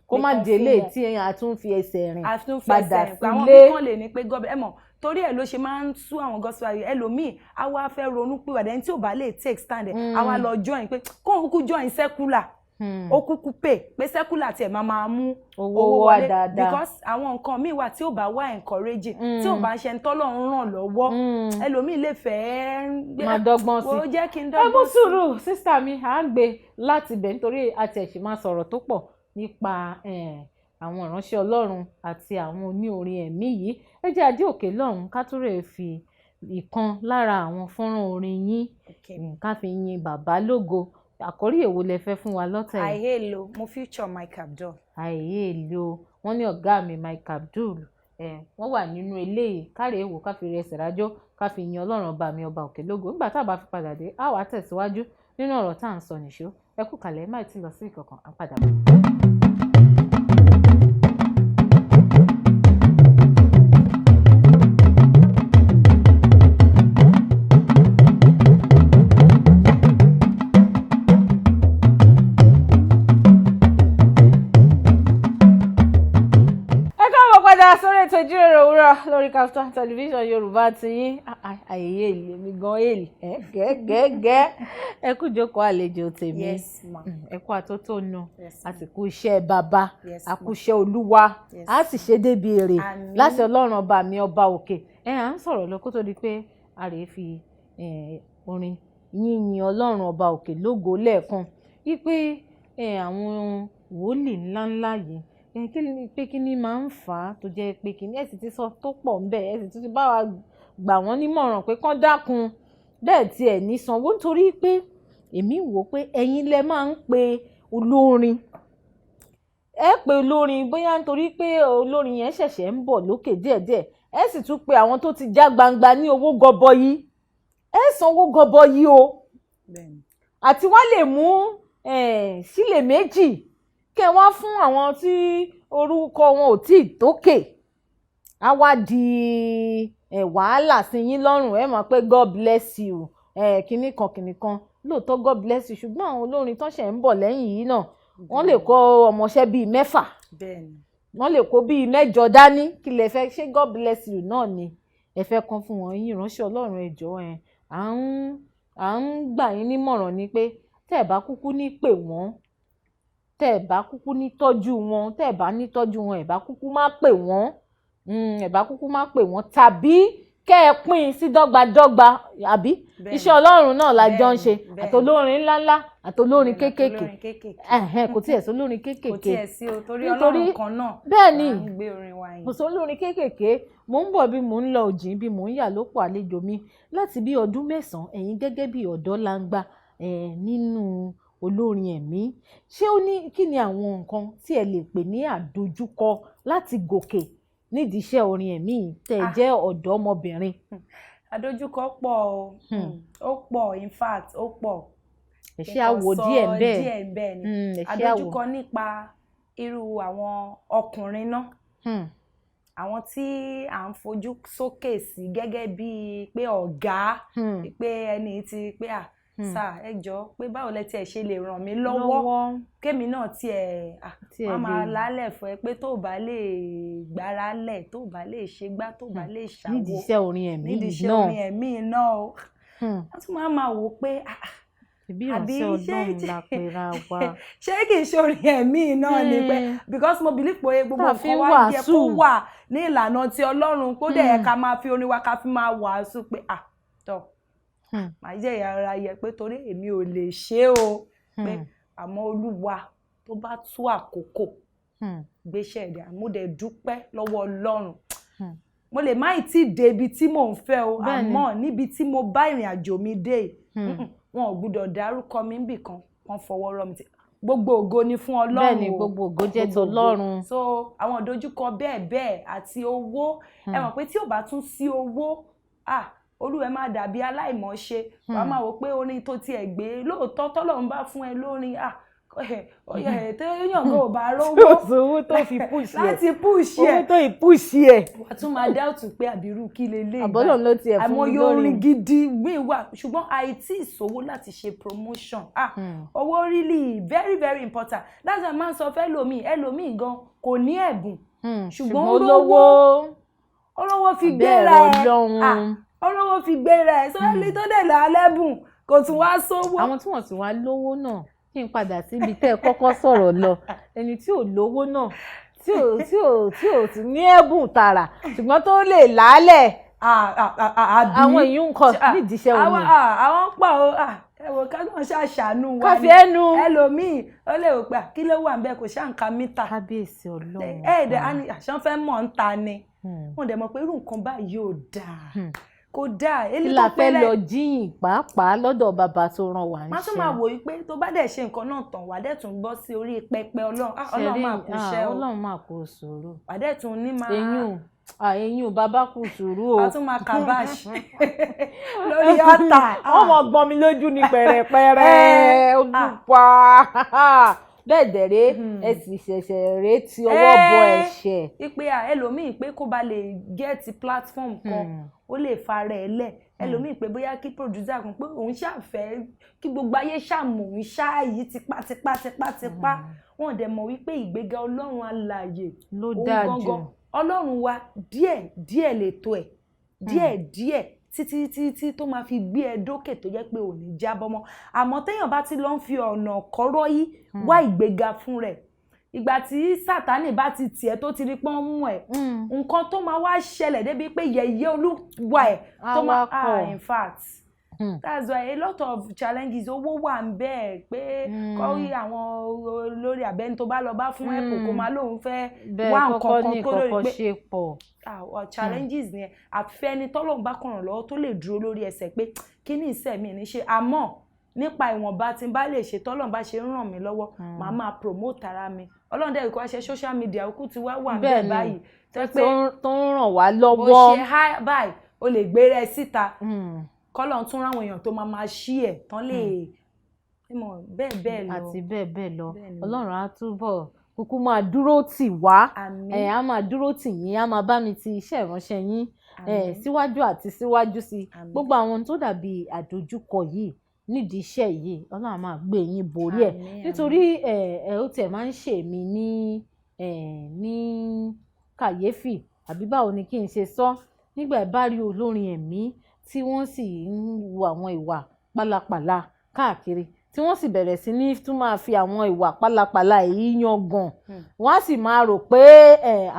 kó má délé tí a tún fi ẹsẹ̀ rìn padà sílé àwọn bí kan lè ní pé gọ́ọ̀bẹ̀ ẹ mọ̀ torí ẹ̀ ló ṣe máa ń sú àwọn gospel ayé ẹlòmíì á wá fẹ́ ronú pé wàdà ẹni tí ò bá lè take stand ẹ̀ á wá lọ join pé kóun kúkú join secular ó kúkú pé secular tiẹ̀ máa mú owó wọlé because àwọn nǹkan míì wà tí ò bá wá encouraging tí ò bá ṣe ń tọ́lọ́run ràn lọ́wọ́ ẹlòmíì lè fẹ́ máa dọ́gbọ́n sí ó jẹ́ kí n dọ́gbọ́n sí. ẹ mú sùúrù sísá mi à ń gbé láti bẹ̀ nítorí àtẹ̀sí máa sọ̀rọ̀ tó pọ̀ nípa àwọn ìránṣẹ́ Ọlọ́run àti àwọn oníorin ẹ̀mí yìí ẹ jẹ́ adé òkè lọ́hùn ká tó rè fi ìkan lára àwọn fọ́nrán orin yín ká fi yin bàbá lógo àkórí èwo lẹ fẹ́ fún wa lọ́tẹ̀ yìí. àìhèlò mo feature Mike Abdul. àìhèlò wọ́n ní ọ̀gá mi Mike Abdul wọ́n wà nínú eléyìí káre èwo ká fi rẹsẹ̀ rájọ́ ká fi yin Ọlọ́run ọba mi ọba òkè lógo nígbà tá a bá fi padà dé a wá tẹ̀síwájú nínú ọ̀rọ̀ tá à ń sọ nìṣó ẹ kú kalẹ̀ má ti lọ sí ìkọ̀kan à ń padà bọ̀. padà sórí ètò ìjíròrò òwúrọ̀ lórí Kaftan television Yorùbá ti yín àyèyè èlé mi gan èlì gẹ́gẹ́ ẹ kú jókòó àlejò tèmi ẹ kú àtótónu àsìkò iṣẹ́ bàbá àkúṣe Olúwa a sì ṣe débi èrè láti Ọlọ́run ọba mi ọba òkè à ń sọ̀rọ̀ lọ kó tó di pé a rèé fi orin yìnyín Ọlọ́run ọba òkè lógo lẹ́ẹ̀kan wípé àwọn wòlíì ńláńlá yìí kí ni máa ń fà á tó jẹ́ pé kí ni ẹ sì ti sọ tó pọ̀ ń bẹ̀ ẹ sì tún ti bá wa gbà wọ́n nímọ̀ràn pé kán dákun bẹ́ẹ̀ tí ẹ̀ ní sanwó nítorí pé èmi wò pé ẹ̀yin lẹ máa ń pe olórin pe olórin bóyá nítorí pé olórin yẹn ṣẹ̀ṣẹ̀ ń bọ̀ lókè díẹ̀díẹ̀ ẹ sì tún pe àwọn tó ti já gbangba ní owó gọbọyí sanwó gọbọyí o àti wá lè mú sílè méjì kẹ wá fún àwọn tí orúkọ wọn ò tí ì tókè á wá di wàhálà sí yín lọ́rùn ẹ mọ̀ pé God bless you kinní kan lóòótọ́ God bless you ṣùgbọ́n àwọn olórin tó ṣẹ̀ ń bọ̀ lẹ́yìn yìí náà wọ́n lè kó ọmọọṣẹ́ bíi 6 wọ́n lè kó bíi 8 dání kí lè fẹ́ ṣé God bless you náà ni ẹ fẹ́ kan fún wọn yín ìránṣẹ́ Ọlọ́run ẹ jọ̀ọ́ à ń gbà yín nímọ̀ràn ni pé tẹ́ ẹ bá kúkú ní pè wọ́n tẹ́ ẹ bá kúkú ní tọ́jú wọn tẹ́ ẹ bá ní tọ́jú wọn ẹ bá kúkú má pè wọ́n tàbí kẹ́ ẹ pín sí dọ́gbadọ́gba àbí iṣẹ́ Ọlọ́run náà la jọ ń ṣe àtolórin ńláńlá àtolórin kéékèèké kò tiẹ̀ sólórin kéékèèké kò tiẹ̀ sí o torí Ọlọ́run kan náà bẹ́ẹ̀ ni gbé orin wa yìí kò sólórin kéékèèké mò ń bọ̀ bí mò ń lọ òjìn bí mò ń yà lópò àlejò mi láti bí ọdún 9 ẹ̀yin gẹ́gẹ́ bí ọ̀dọ́ langba nínú olórin ẹ̀mí ṣé ó ní kí ni àwọn nǹkan tí ẹ lè pè ní àdojúkọ láti gòkè nídìí iṣẹ́ orin ẹ̀mí tẹ́ ẹ jẹ́ ọ̀dọ́mọbìnrin. àdojúkọ pọ̀ ó pọ̀ in fact ó pọ̀ ẹ̀ṣẹ́ àwò díẹ̀ bẹ́ẹ̀ ni àdojúkọ nípa irú àwọn ọkùnrin náà àwọn tí à ń fojú sókè sí gẹ́gẹ́ bíi pé ọ̀gá pé ẹni tí pé sà ẹ jọ̀ọ́ pé báwo lẹ tiẹ̀ ṣe lè ràn mí lọ́wọ́ kémi náà tiẹ̀ wọ́n máa lálẹ̀ fún ẹ pé tó bá lè gbára lẹ̀ tó bá lè ṣe gbá tó bá lè ṣàwó nídìí iṣẹ́ orin ẹ̀mí náà o wọ́n tún máa wò pé àbí Ọlọ́run la pera wa ṣé kì í ṣe orin ẹ̀mí náà ni pé because mo believe pé gbogbo nǹkan wá yẹ kó wà ní ìlànà ti Ọlọ́run kó dẹ̀ yẹ ká máa fi orin wa ká fi máa wàásù pé tọ́ màá jẹ́ ìyára yẹ pé torí èmi ò lè ṣe o pé àmọ́ Olúwa tó bá tú àkókò gbéṣẹ́ ẹ̀dá mo dẹ̀ dúpẹ́ lọ́wọ́ Ọlọ́run mo lè má tí ì dé ibi tí mò ń fẹ́ o àmọ́ níbi tí mo bá ìrìn àjò mi dé wọn ò gbúdọ̀ dárúkọ mi níbì kan wọ́n fọwọ́ rọ́ mi gbogbo ògo ni fún Ọlọ́run bẹ́ẹ̀ ni gbogbo ògo jẹ́ tọlọ́run so àwọn ìdojúkọ bẹ́ẹ̀ àti owó ẹ mọ̀ pé tí ò bá tún sí owó olúwẹ̀ máa dàbí aláìmọ̀ọ́ṣe wàá máa wò pé orin tó tiẹ̀ gbé lóòótọ́ tọ́lọ́run bá fún ẹ lórin téèyàn kò bá rówó owó tó fi pùsì ẹ̀ láti pùsì ẹ̀ owó tó ìpùsì ẹ̀ wàá tún máa dáùtù pé àbírú kí lélẹ̀ àbọ́lọ̀ ló tiẹ̀ fún mi lórí àmọ́ orin gidi gbé wà ṣùgbọ́n àìtí ìṣòwò láti ṣe promotion owó really very very important that's why man sọ fẹ́ ẹlòmíì gan kò ní ẹ̀bùn ṣùgbọ́n olówó fi gbéra ẹ̀ olówó fi gbéra ẹ̀ sọ́yẹ́lì tó dẹ̀ lálẹ́bùn kò tún wá sówó. àwọn tí wọ́n ti wá lówó náà kí n padà síbi tẹ́ ẹ kọ́kọ́ sọ̀rọ̀ lọ ẹni tí ò lówó náà tí ò ti ní ẹ̀bùn tààrà ṣùgbọ́n tó lè lálẹ̀ àwọn èèyàn ń kọ nídìí iṣẹ́ omi. àwọn pọ̀ o ẹ̀wọ̀n ká náà ṣàṣàánú wa káfí ẹnu ẹlòmíì ó lè wò pé kí ló wà níbẹ̀ kò ṣàǹkà mítà. kábíyèsí Ọlọ́run àṣà fẹ́ mọ̀ ń ta ni wọ́n dẹ̀ mọ̀ pé irú nǹkan báyìí ò dáa kò dáa kí la fẹ́ lọ jíyìn pàápàá lọ́dọ̀ bàbá tó ràn wá ń ṣe. má tún máa wò wípé tó bá dẹ̀ ṣe nǹkan náà tán wà dẹ̀ tún gbọ́ sí orí pẹpẹ Ọlọ́run máa kú iṣẹ́ o Ọlọ́run máa kú sùúrù. wà dẹ̀ tún ní máa eyín bàbá kú sùúrù o. a tún máa kàbáṣì lórí ọ̀tà. wọ́n mọ̀ gbọ́n mi lójú ní pẹ̀rẹ̀pẹ̀rẹ̀ olùpa bẹ́ẹ̀ dẹ̀rẹ́ ẹ sì ṣẹ̀ṣẹ̀ rèé ti ọwọ́ bọ ẹ̀ṣẹ̀. ìpè ẹlòmíì pé kó ba lè gẹ́ẹ̀tì platform kan ó lè fara ẹ̀ lẹ̀ ẹlòmíì pé bóyá kí producer kan pé òun ṣàfẹ́ kí gbogbo ayé ṣàmù òun ṣáàyí tipátipá wọn dẹ̀ mọ̀ wípé ìgbéga Ọlọ́run alààyè ló dáa jù Ọlọ́run wa díẹ̀ lètò ẹ̀ díẹ̀ títí tó máa fi gbé ẹ dókè tó jẹ́ pé ò ní jábọ́ mọ́. Àmọ́ téèyàn bá ti lọ ń fi ọ̀nà kọ́rọ́ yìí wá ìgbéga fún rẹ̀, ìgbà tí Sátánì bá ti tiẹ̀ tó ti rí pọ́n mú ẹ̀, nǹkan tó máa wá ṣẹlẹ̀ débi pé yẹ̀yẹ́ Olúwa ẹ̀ tó máa in fact that's why a lot of challenges owó wà ń bẹ́ẹ̀ pé kọ́rí àwọn olórí àbẹ́ni tó bá lọ bá fún ẹ̀pọ̀ kó máa lóun fẹ́ wá nǹkan kan kó lórí pé challenges ni àfẹ́ni tọ́lọ́run bá kàn lọ́wọ́ tó lè dúró lórí ẹsẹ̀ pé kí ni ìsẹ̀mí ní ṣe àmọ́ nípa ìwọ̀nba tí n bá lè ṣe tọ́lọ́run bá ṣe ń ràn mí lọ́wọ́ màá máa promote ara mi. Ọlọ́run dẹ̀ kó ṣe social media òkú ti wá wà bẹ́ẹ̀ báyìí tó ń ràn wá lọ́wọ́. bó ṣe high báyìí o lè gbé rẹ síta kọ́lọ́run tún ráwọn èèyàn tó máa ṣí ẹ̀ tán lè bẹ́ẹ̀ lọ àti bẹ́ẹ̀ lọ. Ọlọ́run á túbọ̀ kúkú máa dúró tì wá, á máa dúró tì yín, á máa bá mi ti iṣẹ́ ìránṣẹ́ yín síwájú àti síwájú sí gbogbo àwọn tó dàbí àdójúkọ yìí nídìí iṣẹ́ yìí. Ọlọ́run máa gbé yín borí ẹ̀ nítorí ó tiẹ̀ máa ń ṣe mí ní kàyéfì àbí báwo ni kí n ṣe sọ nígbà bá rí olórin ẹ̀mí tí wọ́n sì ń wu àwọn ìwà pálapàla káàkiri tí wọ́n sì bẹ̀rẹ̀ sí ní tún máa fi àwọn ìwà pálapàla yìí yangàn wọ́n á sì máa rò pé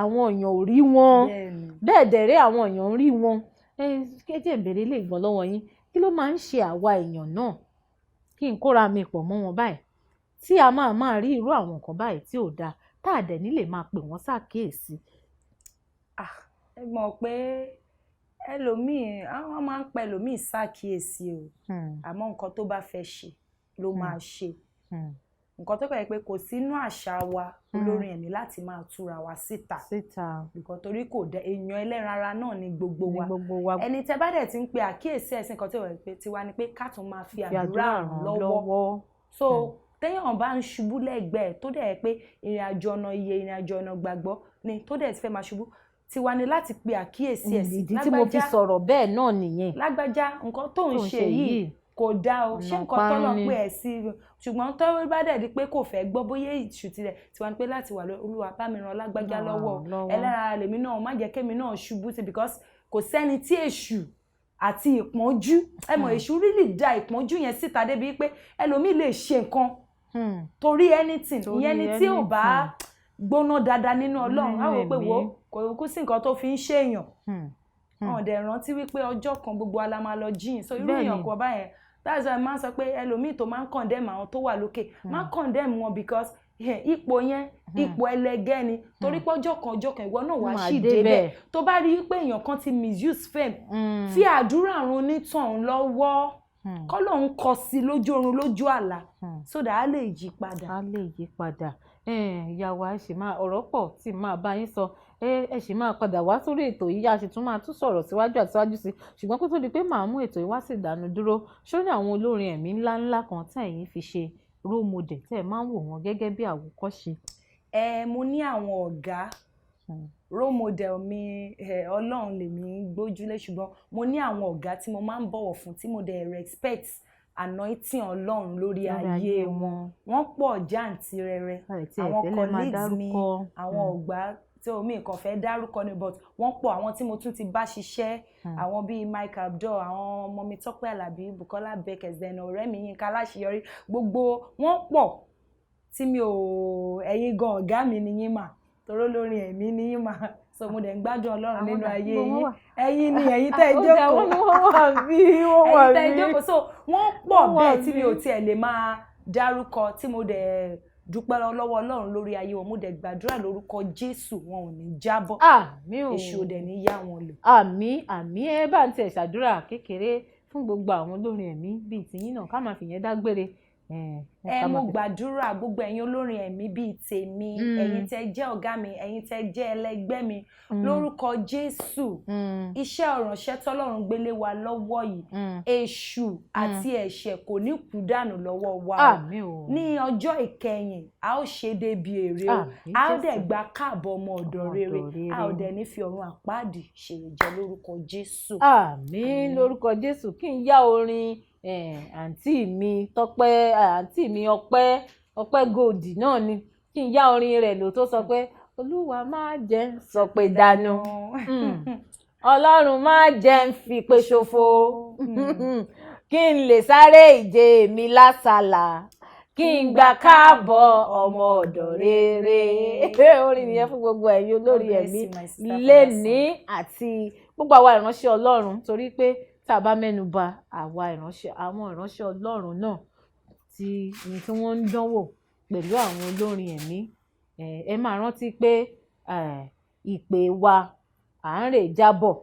àwọn èèyàn ò rí wọn bẹ́ẹ̀ dẹ̀rẹ́ àwọn èèyàn ń rí wọn. kéjì ìbéèrè lè gbọ́n lọ́wọ́ yín, kí ló máa ń ṣe àwa èèyàn náà kí n kóra mi pọ̀ mọ́ wọn báyìí tí a máa rí irú àwọn nǹkan báyìí tí ò dáa tá a dẹ̀ ní lè máa pè wọ́n ṣàkíyèsí. ẹ mọ̀ pé ẹlòmíì àwọn máa ń pẹ́ ẹlòmíì ṣàkíyèsí o àmọ́ nǹkan tó bá fẹ́ ṣe ló máa ṣe. Nǹkan tó kọ̀ pé kò sínú àṣà wa olórin ẹ̀mí láti máa túra wa síta nǹkan torí kò dẹ èèyàn ẹlẹ́ran ara náà ni gbogbo wa ẹni tẹ́ bá dẹ̀ ti ń pe àkíyèsí ẹ̀sìn kan tí wọ́n pè tiwa ni pé ká tún máa fi àdúrà ràn lọ́wọ́. So téèyàn bá ń ṣubú lẹ́gbẹ̀ẹ́ tó dẹ̀ pé ìrìn àjò ọ̀nà gbàgbọ́ ni tó dẹ̀ ti fẹ́ máa ṣubú tiwa ni láti pe àkíyèsí ẹ̀sìn. ìdí tí mo fi sọ̀rọ̀ bẹ́ẹ̀ náà nìyẹn. Lágbájá nǹkan tó ń ṣe yìí kò dáa o, ṣé nǹkan tọ́lọ̀ pé ẹ̀ sí ṣùgbọ́n tó bá dẹ̀ di pé kò fẹ́ gbọ́ bóyá ìṣù tirẹ̀ tiwa ni pé láti wà Olúwa bá mi ràn Lágbájá lọ́wọ́ ẹlẹ́ran lèmi náà má jẹ́ kémi náà ṣubú sí because kò sẹ́ni tí èṣù àti ìpọ́njú èṣù really dá ìpọ́njú yẹn síta débi pé ẹlòmíì lè ṣe nǹkan torí anything ìyẹn ni tí ò bá gbóná dáadáa nínú Ọlọ́run á wò pé wo kò kú sí nǹkan tó fi ń ṣèèyàn wọn dẹ̀ rántí wípé ọjọ́ kan gbogbo ala máa lọ jíìn so irú èèyàn kan báyẹn that's why máa ń sọ pé ẹlòmíì tó máa ń condemn àwọn tó wà lókè máa ń condemn wọn because ipò yẹn ipò ẹlẹgẹ́ ni torí pé ọjọ́ kan ìwọ náà wàá sì débẹ̀ tó bá rí pé èèyàn kan ti misuse fame fi àdúrà ràn onítàn lọ́wọ́ kọ́lọ́hún kọ sí lójú oorun lójú àlá so that á lè yí padà. Ìyàwó ẹ ṣì máa ọ̀rọ̀ pọ̀ tí máa bá yín sọ ẹ ṣì máa padà wá sórí ètò yìí a sì tún máa tún sọ̀rọ̀ síwájú àti síwájú sí ṣùgbọ́n kó tó di pé màá mú ètò yìí wá sí ìdánu dúró ṣó ní àwọn olórin ẹ̀mí ńláńlá kan tí ẹ̀yin fi ṣe role model tẹ́ ẹ máa ń wò wọ́n gẹ́gẹ́ bí àwòkọ́ṣe. Mo ní àwọn ọ̀gá role model mi Ọlọ́run lèmi gbójúlé ṣùgbọ́n mo ní àwọn ọ̀gá tí mo máa ń bọ̀wọ̀ fún tí mo dẹ̀ respect anointing Ọlọ́run lórí ayé wọn pọ̀ jàǹtìrẹrẹ àwọn colleagues mi àwọn ọ̀gbá tí omi nǹkan fẹ́ dárúkọ ni but wọ́n pọ̀ àwọn tí mo tún ti bá ṣiṣẹ́ àwọn bíi Mike Abdul àwọn ọmọ mi Tọ́pẹ́ Àlàbí Bukola Beckers then ọ̀rẹ́ mi Yínká Aláṣeyọrí gbogbo wọ́n pọ̀ tí mi ò ẹ̀yin gan ọ̀gá mi ni yín mà toró lórí ẹ̀mí ni yín mà so mo dẹ̀ ń gbádùn Ọlọ́run nínú ayé yín ẹ̀yin ni ẹ̀yin tẹ́ ẹ jókòó ẹ̀yin tẹ́ ẹ jókòó so wọ́n pọ̀ bẹ́ẹ̀ tí mi ò tiẹ̀ lè máa dárúkọ tí mo dẹ̀ dúpẹ́ lọ́wọ́ Ọlọ́run lórí ayé wọn mo dẹ̀ gbàdúrà lórúkọ Jésù wọn ò ní jábọ́ èṣù ò dẹ̀ ní yá wọn lò. àmín ẹ bá ń tẹ̀ ṣàdúrà kékeré fún gbogbo àwọn olórin ẹ̀mí bíi tìyín náà ká máa fìyẹn dágbére. Mo gbàdúrà gbogbo ẹ̀yin olórin ẹ̀mí bíi tèmi ẹ̀yin tẹ́ jẹ́ ọ̀gá mi ẹ̀yin tẹ́ jẹ́ ẹlẹgbẹ́ mi lórúkọ Jésù iṣẹ́ ìránṣẹ́ tọ́lọ́run gbélé wa lọ́wọ́ yìí èṣù àti ẹ̀ṣẹ̀ kò ní kú dànù lọ́wọ́ wa ní ọjọ́ ìkẹyìn a ó ṣe débi èrè o a ó dẹ̀ gba káàbọ̀ ọmọ ọ̀dọ̀ rere a ó dẹ̀ ní fi ọ̀run àpáàdì ṣèrèjẹ lórúkọ Jésù. Àmín lórúkọ Jésù kí n yá orin àǹtí mi Tọ́pẹ́ àǹtí mi Ọpẹ́ Gold náà ni kí n yá orin rẹ̀ lò tó sọ pé ó olúwa má jẹ́ sọ pé dànù ọlọ́run má jẹ́ ń fi pé ṣòfò kí n lè sáré ìje mi lásàlà kí n gbà káàbọ̀ ọmọ ọ̀dọ̀ rere. Orin nìyẹn fún gbogbo ẹ̀yin olórí ẹ̀mí lénìí àti gbogbo àwa ìránṣẹ́ Ọlọ́run, torí pé tá a bá mẹ́nu bà àwọn ìránṣẹ́ Ọlọ́run náà tí wọ́n ń dánwò pẹ̀lú àwọn olórin ẹ̀mí, ẹ máa rántí pé ìpè wa à ń rè jábọ̀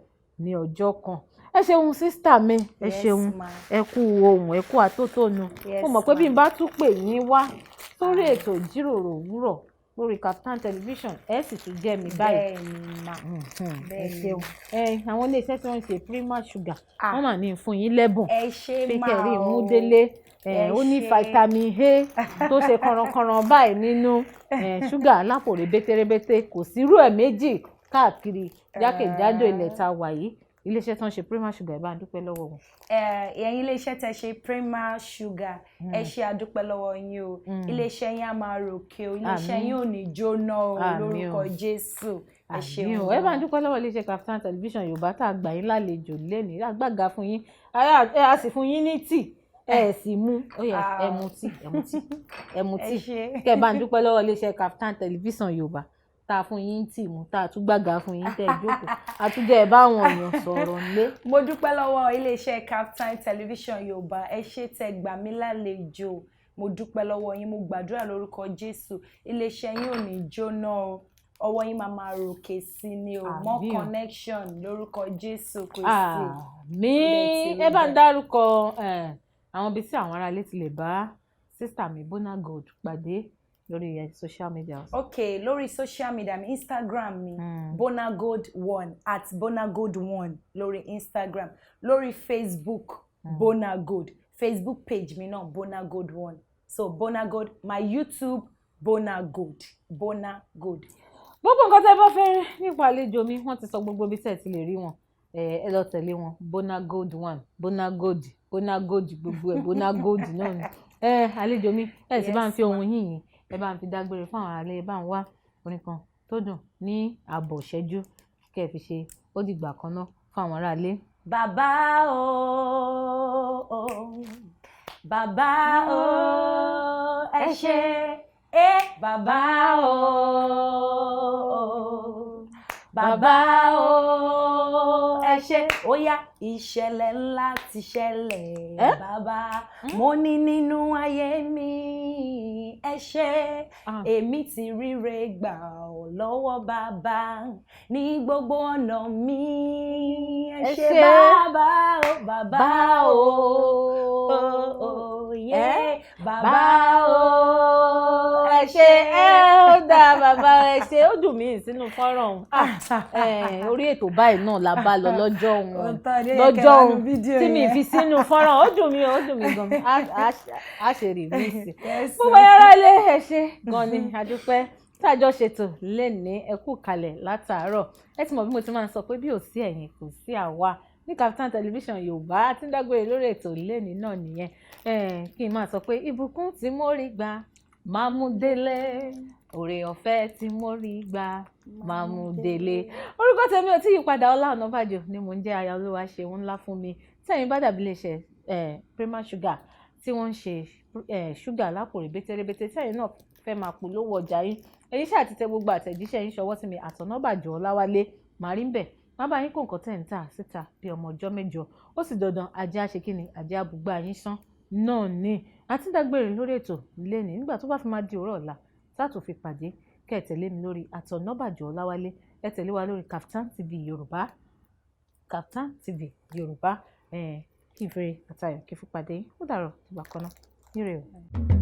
ní ọjọ́ kan. Ẹ ṣeun sísítà mi, ẹ ṣeun, ẹ kú ohùn, ẹ kú àtótónu. Mo mọ̀ pé bí n bá tún pè yín wá sórí ètò ìjíròrò òwúrọ̀ lórí Kaftan television, ẹ sì tún jẹ́ mi báyìí. Ẹ ṣeun. Àwọn iléeṣẹ́ tí wọ́n ń ṣe Prima Sugar wọ́n mà ní fún yín lẹ́bùn. Ẹ ṣe máa o. Pékẹ́rì ìmúdélé. Ó ní vitamin A tó ṣe kànrànkànràn báyìí nínú. Ṣúgà alápò rẹ̀bẹ̀tẹ̀rẹ̀bẹ̀tẹ̀ kò sírú ẹ̀ méjì káàkiri jákèjádò ilẹ̀ tá a wà yìí. Iléeṣẹ́ tó ń ṣe Prima Sugar, ẹ bá ń dúpẹ́ lọ́wọ́ wọn. Ẹ̀yin iléeṣẹ́ tẹ́ ṣe Prima Sugar, ẹ ṣe àdúpẹ́ lọ́wọ́ yín o. Iléeṣẹ́ yín á máa ròkè o, iléeṣẹ́ yín ò ní jóná o lórúkọ Jésù. Ẹ ṣeun. Ẹ bá ń dúpẹ́ lọ́wọ́ iléeṣẹ́ Kaftan television Yorùbá tá a gbà yín lálejò lẹ́nìí, àgbàgà fún yín, a sì fún yín ní tíì, ẹ sì mú, ó yẹ ẹ mu tíì. Kẹ́ bá ń dúpẹ́ lọ́wọ́ iléeṣẹ́ Kaftan television Yorùbá tá a fún yín tì mú, tá a tún gbàgà fún yín tẹ́ ẹ jókòó, àtúndẹ̀ ẹ bá àwọn èèyàn sọ̀rọ̀ nílé. Mo dúpẹ́ lọ́wọ́ iléeṣẹ́ Kaftan television Yorùbá, ẹ ṣé tẹ́ gbà mí lálejò. Mo dúpẹ́ lọ́wọ́ yín, mo gbàdúrà lórúkọ Jésù, iléeṣẹ́ yín ò ní jóná o, ọwọ́ yín máa ròkè sí ni o, more connection lórúkọ Jésù Kristi. Àmín. Ẹ bá ń dárúkọ àwọn ibi tí àwọn aráalé ti lè bá sísítà mi Bona Gold pàdé lórí social media. Okay, lórí social media mi, Instagram mi, Bona Gold 1 @bonagold1 lórí Instagram. Lórí Facebook, Bona Gold. Facebook page mi náà, Bona Gold 1. So Bona Gold, my YouTube, Bona Gold. Bona Gold. Gbogbo nǹkan tẹ́ bá fẹ́ nípa àlejò mi, wọ́n ti sọ gbogbo ibi tẹ́ ti lè rí wọn. Ẹ lọ tẹ̀lé wọn, Bona Gold 1, Bona Gold gbogbo ẹ̀, Bona Gold náà ni. Àlejò mi, ẹ sì bá ń fi ohun yìnyín, ẹ bá ń fi dágbére fún àwọn alẹ́, ẹ bá ń wá orin kan tó dùn ní ààbọ̀ ìṣẹ́jú kẹ́ ẹ fi ṣe ó dìgbà kan náà fún àwọn aráalé. Bàbá o, bàbá o, ẹ ṣé, bàbá o, bàbá o, ẹ ṣé. Ó yá, ìṣẹ̀lẹ̀ ńlá ti ṣẹlẹ̀, bàbá mo ní nínú ayé mi, ẹ ṣé. Èmi ti ríre gbà ọ́ lọ́wọ́ bàbá ní gbogbo ọ̀nà mi, ẹ ṣé bàbá o, bàbá o, bàbá o, ẹ ṣé. Ó dáa bàbá, ẹ ṣé. Ó dùn mí sínú fọ́nrán orí ètò báyìí náà la bá lọ lọ́jọ́ òun tí mi fi sínú fọ́nrán. Ó dùn mí gan, a ṣe rìvíìsì. Gbogbo yàrá ilé, ẹ ṣé gan ni, àdúpẹ́ tájọ́ ṣètò lénìí, ẹ kú kalẹ̀ látàárọ̀. Ẹ ti mọ̀ bí mo ti máa ń sọ pé bí ò sí ẹ̀yin kò sí àwa ní Kaftan television Yorùbá tí ń dágbére lórí ètò lénìí náà nìyẹn. Kí n máa sọ pé ìbùkún tí mo rí gbà máa mú délé, oore ọ̀fẹ́ tí mo rí gbà máa mú délé. Orúkọ tèmi ò tí yí padà, Ọlá Ọ̀nàbàjò ni mò ń jẹ́, aya Olúwa ṣe ń ńlá fún mi. Tẹ́yin bá dàbí iléeṣẹ́ Prima Sugar tí wọ́n ń ṣe ṣúgà lápò rẹ̀bẹ̀tẹ̀rẹ̀bẹ̀tẹ̀, tẹ́yin náà fẹ́ máa polówó ọjà yín, ẹ̀yin ṣáà ti tẹ gbogbo àtẹ̀jíṣẹ́ yín ṣọwọ́ sí mi @Ọ̀nàbàjò Ọláwálé, màá rí ń bẹ̀. Má bá yín kó nǹkan tẹ̀ ń tà síta bí ọmọ ọjọ́ mẹ́jọ, ó sì dandan ajé àṣẹ kí ni ajé àbúgbà yín sán náà ni. Àti dágbére lórí ètò lénìí, nígbà tó bá fi máa di òwúrọ̀ ọ̀la táàtò fi pàdé, kẹ́ ẹ tẹ̀lé mi lórí @Ọ̀nàbàjò Ọláwálé, ẹ tẹ̀lé wa lórí Kaftan TV Yorùbá, Kaftan TV Yorùbá. Kí n fèrè àtayọ̀ kí n fi pàdé, ó dàrọ̀ ìgbà kan náà, nírè o.